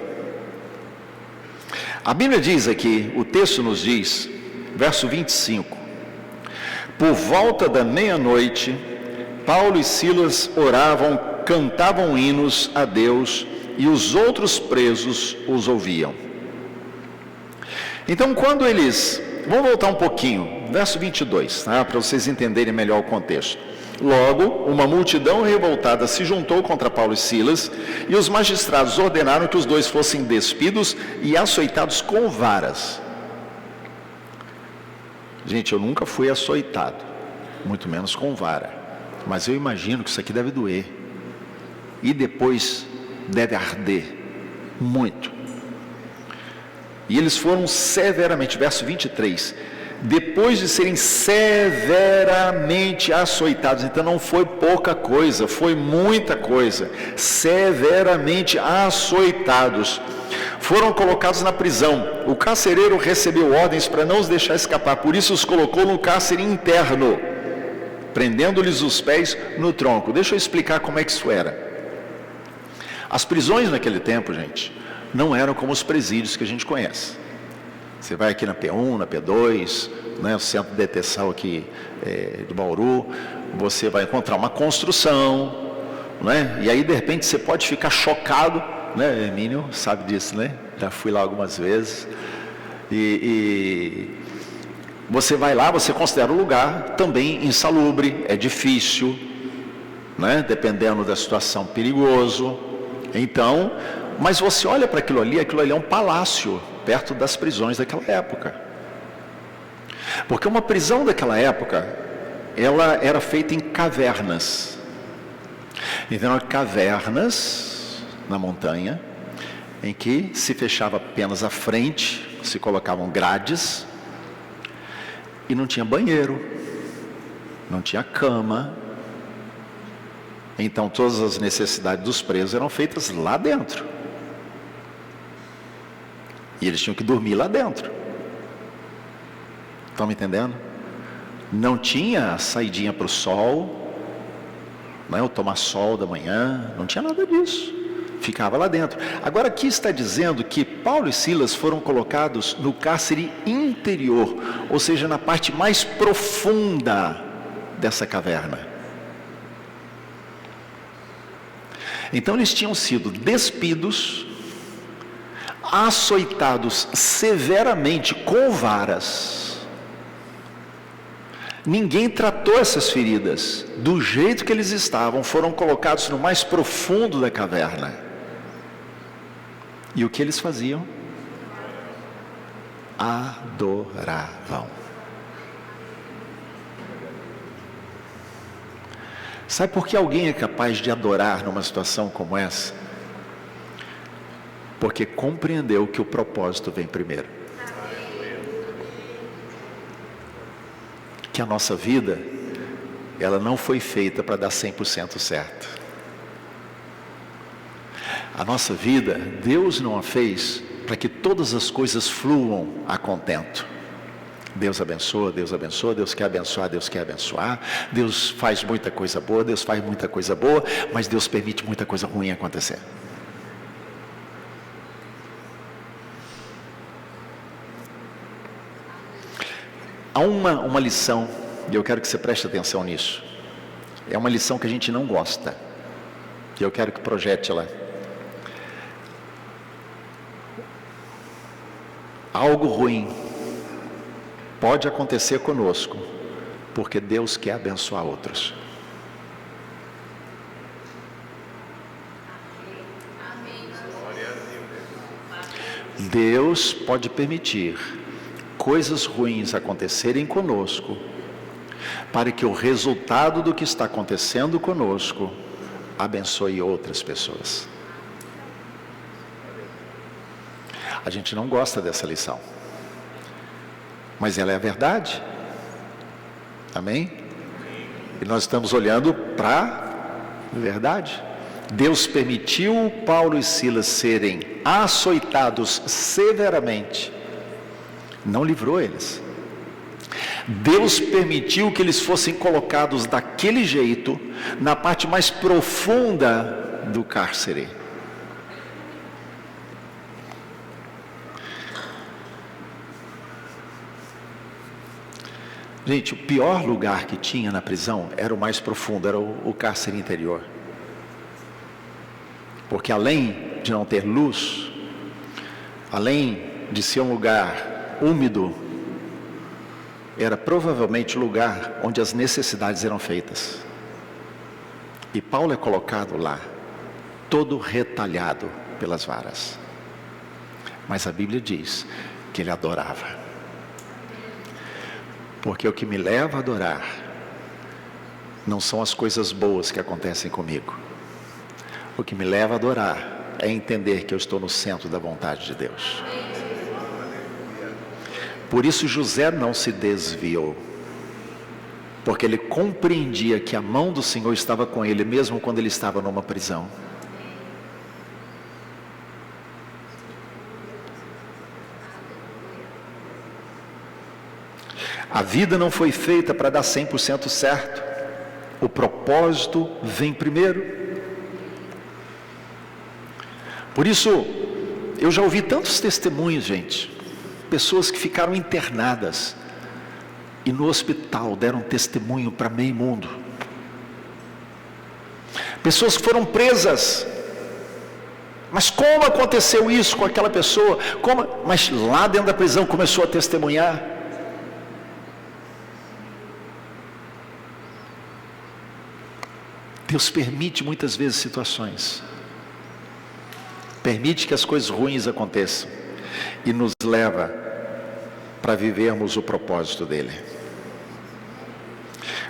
A Bíblia diz aqui, o texto nos diz, verso 25, por volta da meia-noite, Paulo e Silas oravam, cantavam hinos a Deus e os outros presos os ouviam. Então quando eles, vamos voltar um pouquinho, verso 22, tá? Para vocês entenderem melhor o contexto. Logo, uma multidão revoltada se juntou contra Paulo e Silas e os magistrados ordenaram que os dois fossem despidos e açoitados com varas. Gente, eu nunca fui açoitado, muito menos com vara. Mas eu imagino que isso aqui deve doer. E depois deve arder muito. E eles foram severamente, verso 23, depois de serem severamente açoitados, então não foi pouca coisa, foi muita coisa, severamente açoitados, foram colocados na prisão. O carcereiro recebeu ordens para não os deixar escapar, por isso os colocou no cárcere interno. prendendo-lhes os pés no tronco. Deixa eu explicar como é que isso era. As prisões naquele tempo, gente, não eram como os presídios que a gente conhece. Você vai aqui na P1, na P2, né, o centro de detenção aqui do Bauru, você vai encontrar uma construção, né, e aí de repente você pode ficar chocado, né, Hermínio sabe disso, né? Já fui lá algumas vezes. E você vai lá, você considera o lugar também insalubre, é difícil, né, dependendo da situação, perigoso. Então, mas você olha para aquilo ali é um palácio perto das prisões daquela época. Porque uma prisão daquela época, ela era feita em cavernas. Então, cavernas na montanha, em que se fechava apenas a frente, se colocavam grades, e não tinha banheiro, não tinha cama. Então todas as necessidades dos presos eram feitas lá dentro. E eles tinham que dormir lá dentro. Estão me entendendo? Não tinha saidinha para o sol, não é, o tomar sol da manhã, não tinha nada disso. Ficava lá dentro. Agora aqui está dizendo que Paulo e Silas foram colocados no cárcere interior, ou seja, na parte mais profunda dessa caverna. Então eles tinham sido despidos, açoitados severamente com varas. Ninguém tratou essas feridas. Do jeito que eles estavam, foram colocados no mais profundo da caverna. E o que eles faziam? Adoravam. Sabe por que alguém é capaz de adorar numa situação como essa? Porque compreendeu que o propósito vem primeiro. Que a nossa vida, ela não foi feita para dar 100% certo. A nossa vida, Deus não a fez para que todas as coisas fluam a contento. Deus abençoa, Deus abençoa, Deus quer abençoar, Deus quer abençoar, Deus faz muita coisa boa, Deus faz muita coisa boa, mas Deus permite muita coisa ruim acontecer. Há uma lição, e eu quero que você preste atenção nisso. É uma lição que a gente não gosta, e eu quero que projete ela. Algo ruim pode acontecer conosco, porque Deus quer abençoar outros. Deus pode permitir coisas ruins acontecerem conosco, para que o resultado do que está acontecendo conosco abençoe outras pessoas. A gente não gosta dessa lição, mas ela é a verdade. Amém? E nós estamos olhando para a verdade. Deus permitiu Paulo e Silas serem açoitados severamente, não livrou eles. Deus permitiu que eles fossem colocados daquele jeito, na parte mais profunda do cárcere. Gente, o pior lugar que tinha na prisão era o mais profundo, era o cárcere interior. Porque além de não ter luz, além de ser um lugar úmido, era provavelmente o lugar onde as necessidades eram feitas. E Paulo é colocado lá, todo retalhado pelas varas. Mas a Bíblia diz que ele adorava. Porque o que me leva a adorar não são as coisas boas que acontecem comigo. O que me leva a adorar é entender que eu estou no centro da vontade de Deus. Por isso José não se desviou, porque ele compreendia que a mão do Senhor estava com ele, mesmo quando ele estava numa prisão. A vida não foi feita para dar 100% certo. O propósito vem primeiro. Por isso, eu já ouvi tantos testemunhos, gente. Pessoas que ficaram internadas e no hospital deram testemunho para meio mundo. Pessoas que foram presas. Mas como aconteceu isso com aquela pessoa? Mas lá dentro da prisão começou a testemunhar. Deus permite muitas vezes situações. Permite que as coisas ruins aconteçam. E nos leva para vivermos o propósito dele.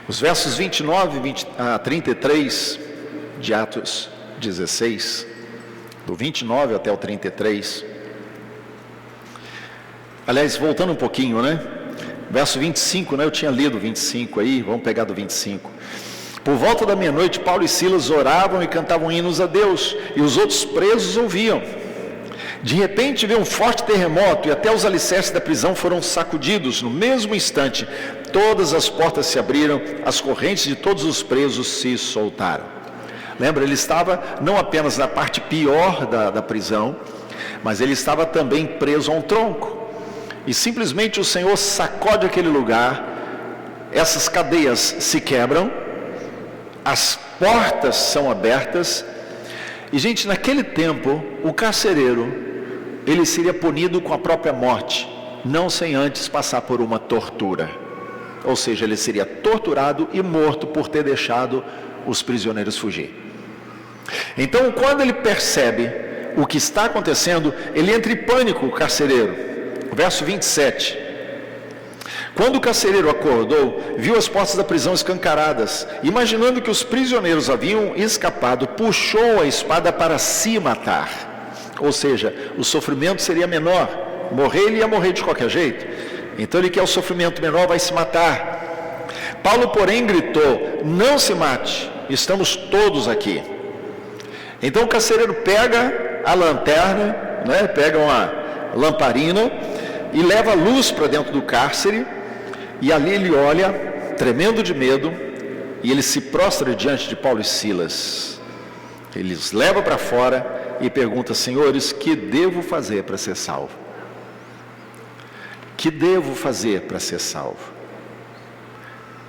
Os versos 29 a 33 de Atos 16, do 29 até o 33. Aliás, voltando um pouquinho, Verso 25, eu tinha lido 25 aí, vamos pegar do 25. Por volta da meia-noite, Paulo e Silas oravam e cantavam hinos a Deus, e os outros presos ouviam. De repente veio um forte terremoto, e até os alicerces da prisão foram sacudidos. No mesmo instante, todas as portas se abriram, as correntes de todos os presos se soltaram. Lembra, ele estava não apenas na parte pior da prisão, mas ele estava também preso a um tronco. E simplesmente o Senhor sacode aquele lugar, essas cadeias se quebram, as portas são abertas, e gente, naquele tempo, o carcereiro, ele seria punido com a própria morte, não sem antes passar por uma tortura. Ou seja, ele seria torturado e morto por ter deixado os prisioneiros fugir. Então, quando ele percebe o que está acontecendo, ele entra em pânico, o carcereiro. Verso 27. Quando o carcereiro acordou, viu as portas da prisão escancaradas. Imaginando que os prisioneiros haviam escapado, puxou a espada para se matar. Ou seja, o sofrimento seria menor. Morrer, ele ia morrer de qualquer jeito. Então ele quer o sofrimento menor, vai se matar. Paulo, porém, gritou: não se mate, estamos todos aqui. Então o carcereiro pega a lanterna, pega uma lamparina e leva a luz para dentro do cárcere. E ali ele olha, tremendo de medo, e ele se prostra diante de Paulo e Silas. Ele os leva para fora e pergunta: senhores, que devo fazer para ser salvo? Que devo fazer para ser salvo?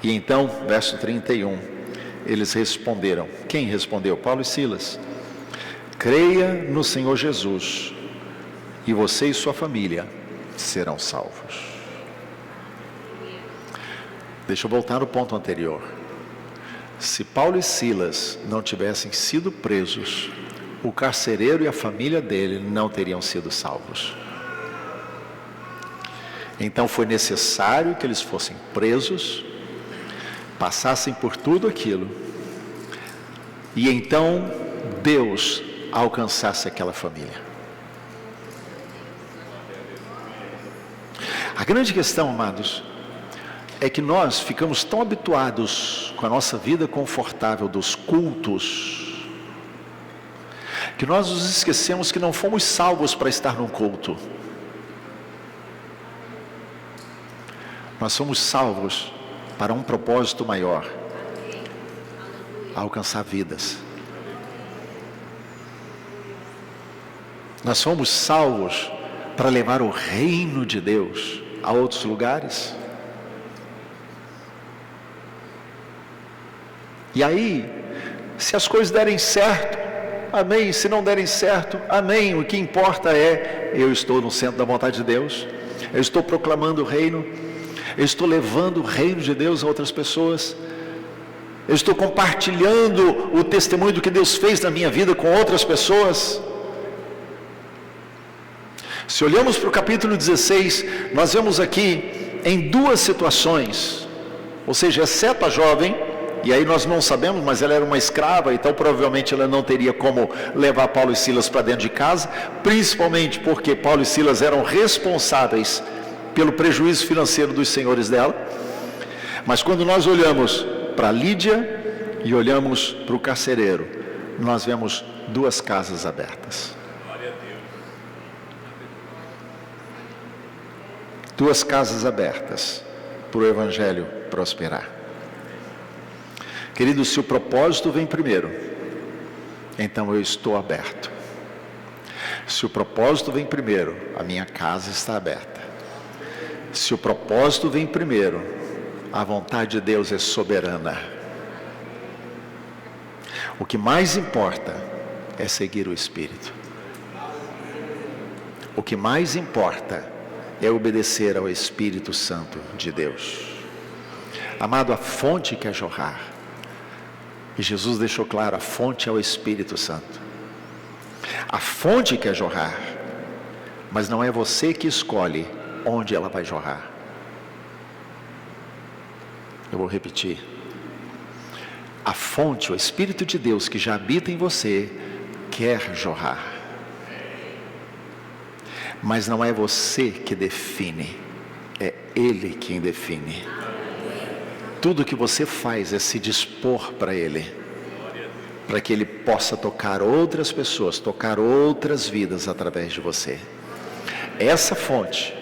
E então, verso 31, eles responderam. Quem respondeu? Paulo e Silas. Creia no Senhor Jesus, e você e sua família serão salvos. Deixa eu voltar no ponto anterior. Se Paulo e Silas não tivessem sido presos, o carcereiro e a família dele não teriam sido salvos. Então foi necessário que eles fossem presos, passassem por tudo aquilo, e então Deus alcançasse aquela família. A grande questão, amados, é que nós ficamos tão habituados com a nossa vida confortável dos cultos, que nós nos esquecemos que não fomos salvos para estar num culto. Nós somos salvos para um propósito maior: alcançar vidas. Nós somos salvos para levar o reino de Deus a outros lugares. E aí, se as coisas derem certo, amém. Se não derem certo, amém. O que importa é, eu estou no centro da vontade de Deus, eu estou proclamando o reino, eu estou levando o reino de Deus a outras pessoas, eu estou compartilhando o testemunho do que Deus fez na minha vida com outras pessoas. Se olhamos para o capítulo 16, nós vemos aqui em duas situações, ou seja, exceto a jovem, e aí nós não sabemos, mas ela era uma escrava, então provavelmente ela não teria como levar Paulo e Silas para dentro de casa, principalmente porque Paulo e Silas eram responsáveis pelo prejuízo financeiro dos senhores dela. Mas quando nós olhamos para Lídia e olhamos para o carcereiro, nós vemos duas casas abertas. Duas casas abertas para o Evangelho prosperar. Querido, se o propósito vem primeiro, então eu estou aberto. Se o propósito vem primeiro, a minha casa está aberta. Se o propósito vem primeiro, a vontade de Deus é soberana. O que mais importa é seguir o Espírito. O que mais importa é obedecer ao Espírito Santo de Deus. Amado, a fonte quer jorrar. E Jesus deixou claro, a fonte é o Espírito Santo. A fonte quer jorrar, mas não é você que escolhe onde ela vai jorrar. Eu vou repetir. A fonte, o Espírito de Deus que já habita em você, quer jorrar. Mas não é você que define, é Ele quem define. Tudo que você faz é se dispor para Ele, para que Ele possa tocar outras pessoas, tocar outras vidas através de você. Essa fonte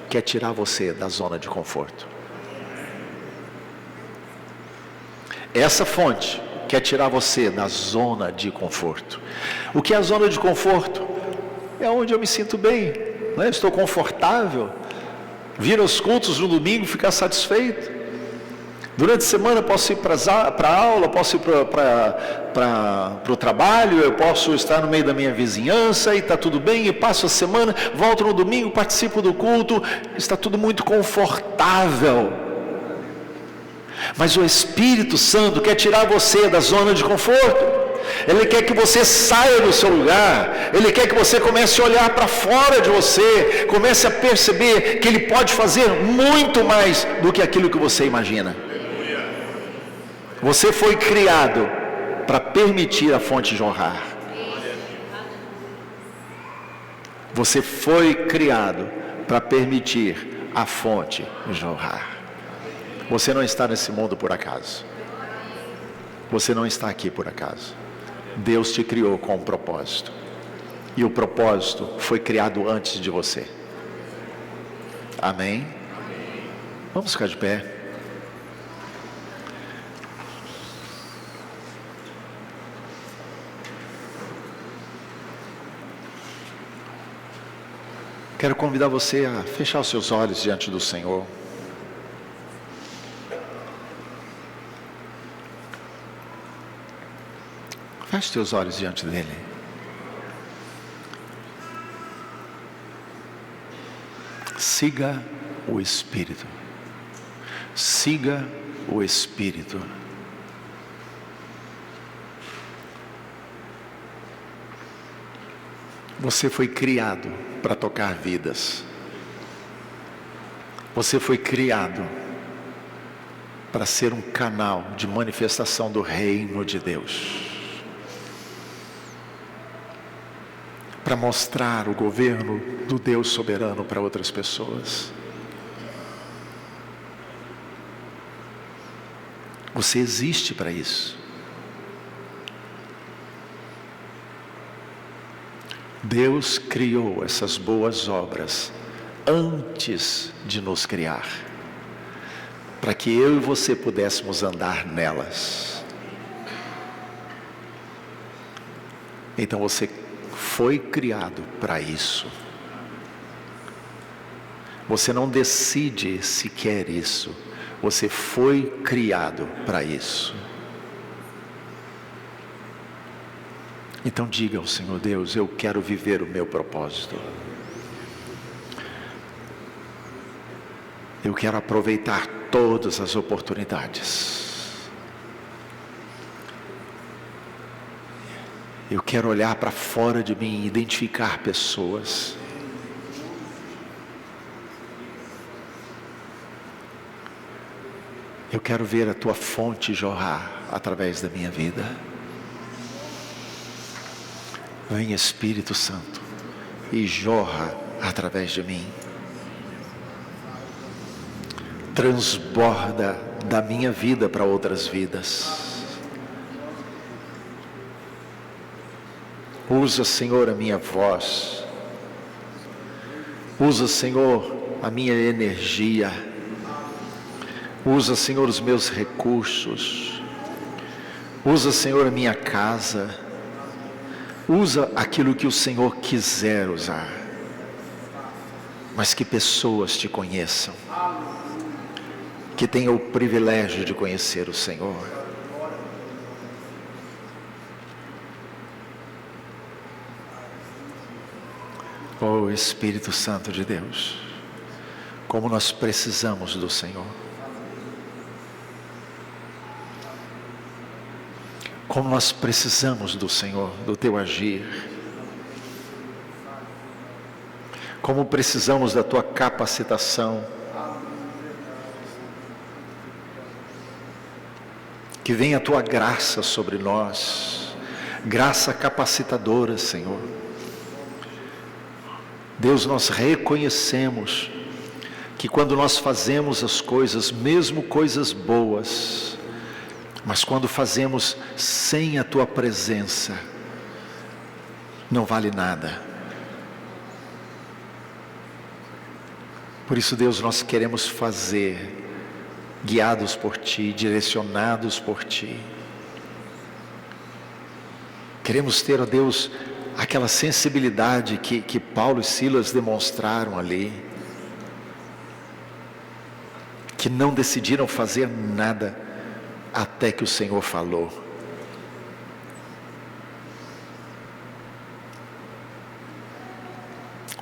quer tirar você da zona de conforto. Essa fonte quer tirar você da zona de conforto. O que é a zona de conforto? É onde eu me sinto bem, né? Estou confortável, vir aos cultos no domingo, ficar satisfeito. Durante a semana eu posso ir para a aula, posso ir para o trabalho, eu posso estar no meio da minha vizinhança e está tudo bem, e passo a semana, volto no domingo, participo do culto, está tudo muito confortável. Mas o Espírito Santo quer tirar você da zona de conforto. Ele quer que você saia do seu lugar. Ele quer que você comece a olhar para fora de você, comece a perceber que Ele pode fazer muito mais do que aquilo que você imagina. Você foi criado para permitir a fonte jorrar. Você foi criado para permitir a fonte jorrar. Você não está nesse mundo por acaso. Você não está aqui por acaso. Deus te criou com um propósito. E o propósito foi criado antes de você. Amém? Vamos ficar de pé. Quero convidar você a fechar os seus olhos diante do Senhor. Feche os teus olhos diante dEle. Siga o Espírito. Siga o Espírito. Você foi criado para tocar vidas. Você foi criado para ser um canal de manifestação do reino de Deus. Para mostrar o governo do Deus soberano para outras pessoas. Você existe para isso. Deus criou essas boas obras antes de nos criar, para que eu e você pudéssemos andar nelas. Então você foi criado para isso. Você não decide se quer isso. Você foi criado para isso. Então diga ao Senhor Deus: eu quero viver o meu propósito. Eu quero aproveitar todas as oportunidades. Eu quero olhar para fora de mim e identificar pessoas. Eu quero ver a tua fonte jorrar através da minha vida. Vem Espírito Santo e jorra através de mim. Transborda da minha vida para outras vidas. Usa, Senhor, a minha voz. Usa, Senhor, a minha energia. Usa, Senhor, os meus recursos. Usa, Senhor, a minha casa. Usa aquilo que o Senhor quiser usar. Mas que pessoas te conheçam. Que tenham o privilégio de conhecer o Senhor. Oh Espírito Santo de Deus, como nós precisamos do Senhor. Como nós precisamos do Senhor, do Teu agir. Como precisamos da Tua capacitação. Que venha a Tua graça sobre nós. Graça capacitadora, Senhor. Deus, nós reconhecemos que quando nós fazemos as coisas, mesmo coisas boas, mas quando fazemos sem a Tua presença, não vale nada. Por isso, Deus, nós queremos fazer, guiados por Ti, direcionados por Ti. Queremos ter, ó Deus, aquela sensibilidade que Paulo e Silas demonstraram ali, que não decidiram fazer nada até que o Senhor falou.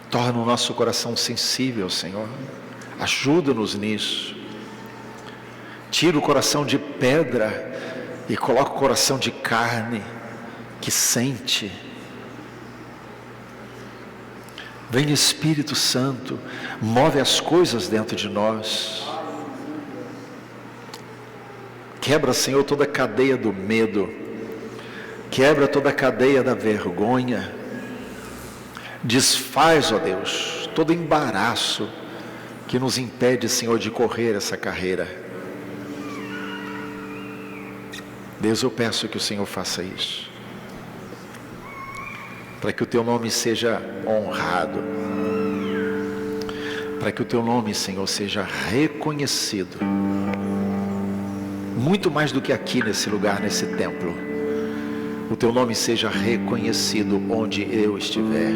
Torna o nosso coração sensível, Senhor. Ajuda-nos nisso. Tira o coração de pedra e coloca o coração de carne, que sente. Vem Espírito Santo, move as coisas dentro de nós. Quebra, Senhor, toda a cadeia do medo. Quebra toda a cadeia da vergonha. Desfaz, ó Deus, todo embaraço que nos impede, Senhor, de correr essa carreira. Deus, eu peço que o Senhor faça isso, para que o Teu nome seja honrado, para que o Teu nome, Senhor, seja reconhecido, muito mais do que aqui nesse lugar, nesse templo. O Teu nome seja reconhecido onde eu estiver,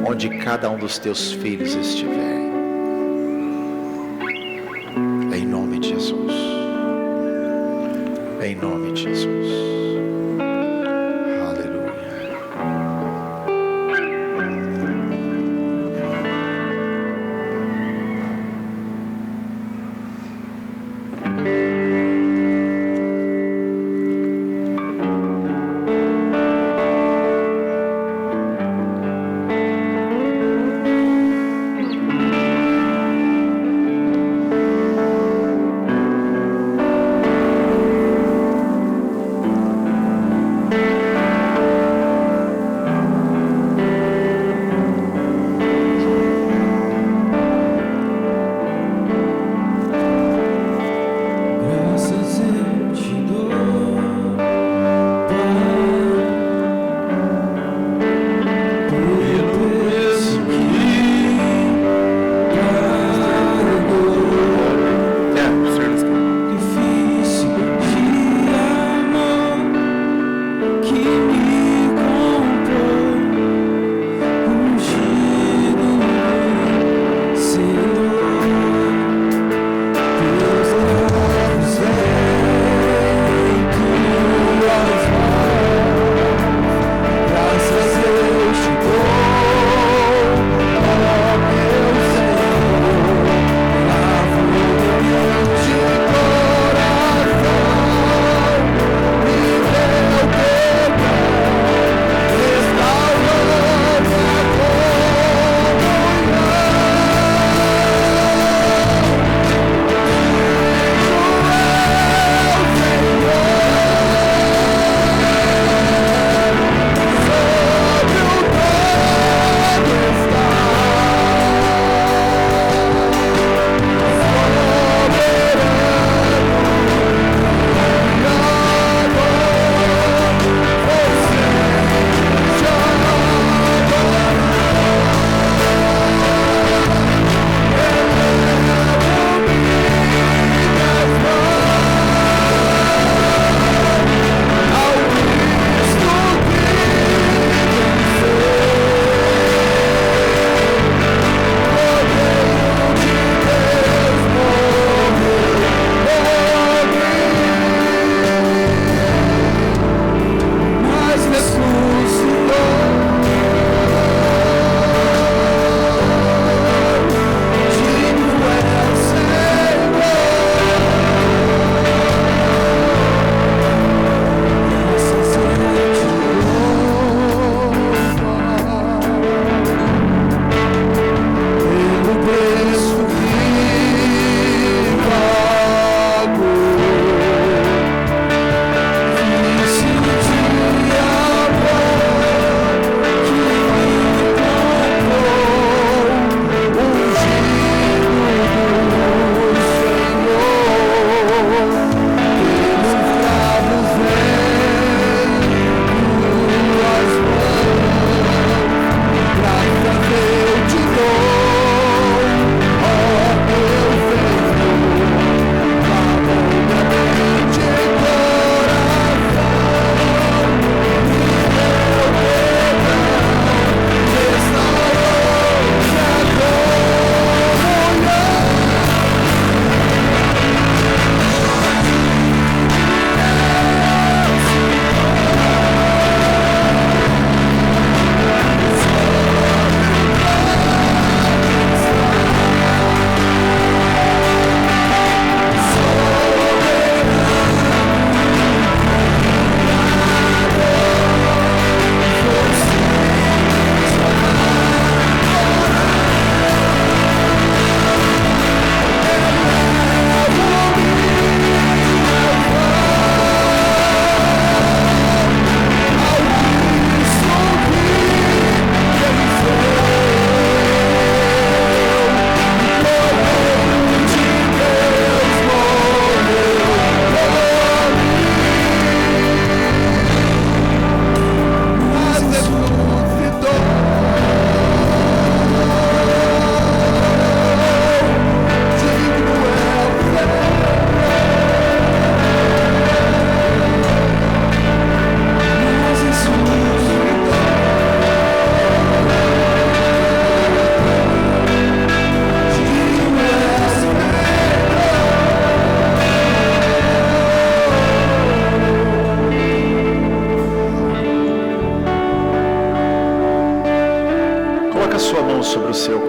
onde cada um dos Teus filhos estiver, em nome de Jesus, em nome de Jesus.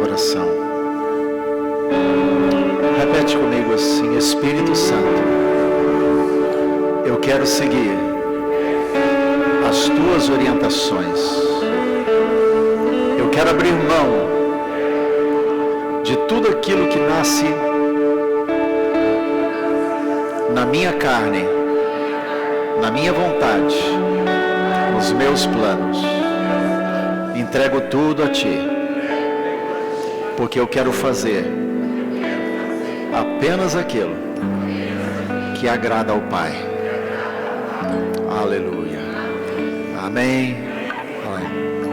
coração. Repete comigo assim: Espírito Santo, eu quero seguir as tuas orientações. Eu quero abrir mão de tudo aquilo que nasce na minha carne, na minha vontade, nos meus planos. Entrego tudo a Ti, porque eu quero fazer apenas aquilo que agrada ao Pai. Aleluia. Amém.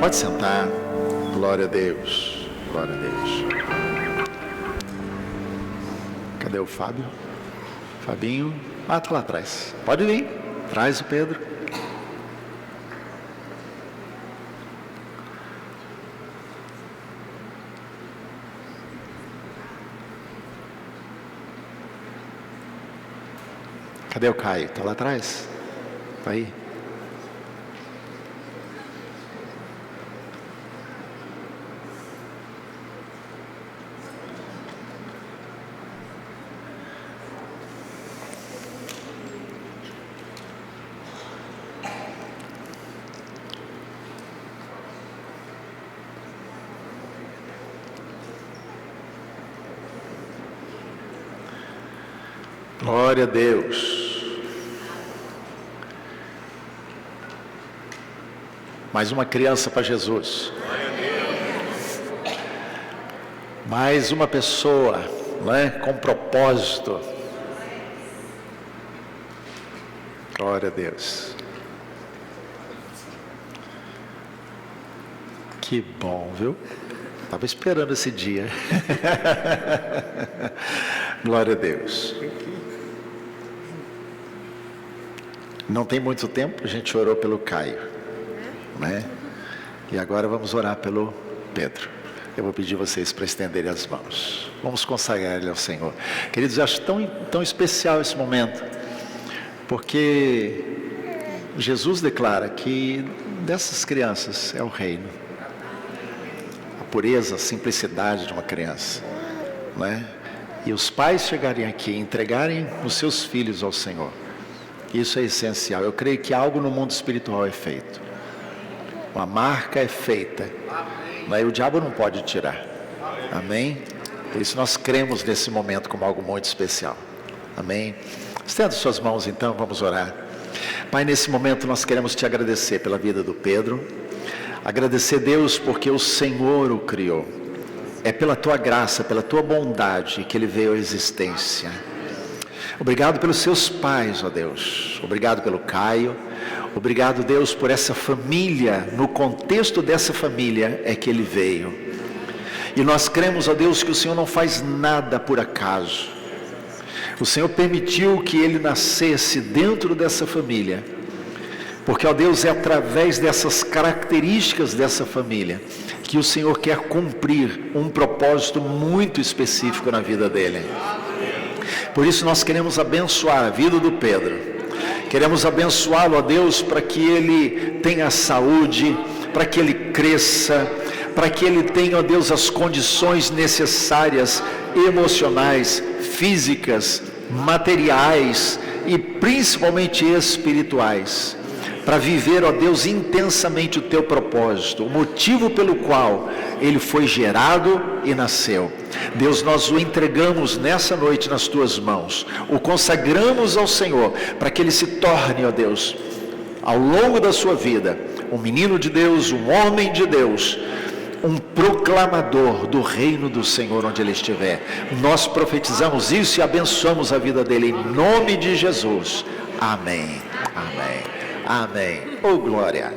Pode sentar. Glória a Deus. Glória a Deus. Cadê o Fábio? Fabinho? Ah, está lá atrás. Pode vir. Traz o Pedro. Cadê o Caio? Está lá atrás? Está aí? Glória a Deus. Mais uma criança para Jesus. Mais uma pessoa, né, com propósito. Glória a Deus. Que bom, viu? Estava esperando esse dia. Glória a Deus. Não tem muito tempo, a gente orou pelo Caio, né? E agora vamos orar pelo Pedro. Eu vou pedir vocês para estenderem as mãos. Vamos consagrar ele ao Senhor. Queridos, eu acho tão especial esse momento, porque Jesus declara que dessas crianças é o reino. A pureza, a simplicidade de uma criança, né? E os pais chegarem aqui e entregarem os seus filhos ao Senhor. Isso é essencial. Eu creio que algo no mundo espiritual é feito. Uma marca é feita. Mas o diabo não pode tirar. Amém? Por isso nós cremos nesse momento como algo muito especial. Amém? Estenda suas mãos então, vamos orar. Pai, nesse momento nós queremos te agradecer pela vida do Pedro. Agradecer, Deus, porque o Senhor o criou. É pela tua graça, pela tua bondade que ele veio à existência. Obrigado pelos seus pais, ó Deus. Obrigado pelo Caio. Obrigado, Deus, por essa família. No contexto dessa família é que ele veio. E nós cremos, ó Deus, que o Senhor não faz nada por acaso. O Senhor permitiu que ele nascesse dentro dessa família. Porque, ó Deus, é através dessas características dessa família que o Senhor quer cumprir um propósito muito específico na vida dele. Por isso nós queremos abençoar a vida do Pedro. Queremos abençoá-lo, ó Deus, para que ele tenha saúde, para que ele cresça, para que ele tenha, ó Deus, as condições necessárias, emocionais, físicas, materiais e principalmente espirituais, para viver, ó Deus, intensamente o teu propósito, o motivo pelo qual ele foi gerado e nasceu. Deus, nós o entregamos nessa noite nas tuas mãos, o consagramos ao Senhor, para que ele se torne, ó Deus, ao longo da sua vida, um menino de Deus, um homem de Deus, um proclamador do reino do Senhor onde ele estiver. Nós profetizamos isso e abençoamos a vida dele em nome de Jesus. Amém. Amém. Amém. Oh, glória.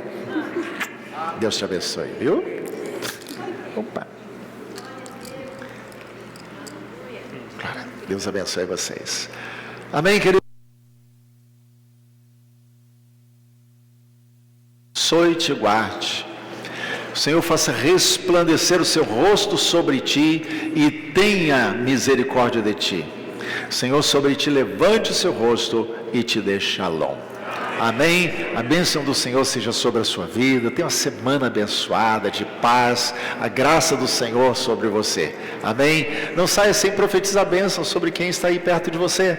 Deus te abençoe, viu? Opa. Deus abençoe vocês. Amém, querido. Abençoe e te guarde. O Senhor faça resplandecer o seu rosto sobre ti e tenha misericórdia de ti. O Senhor sobre ti levante o seu rosto e te dê shalom. Amém? A bênção do Senhor seja sobre a sua vida. Tenha uma semana abençoada, de paz. A graça do Senhor sobre você. Amém? Não saia sem profetizar a bênção sobre quem está aí perto de você.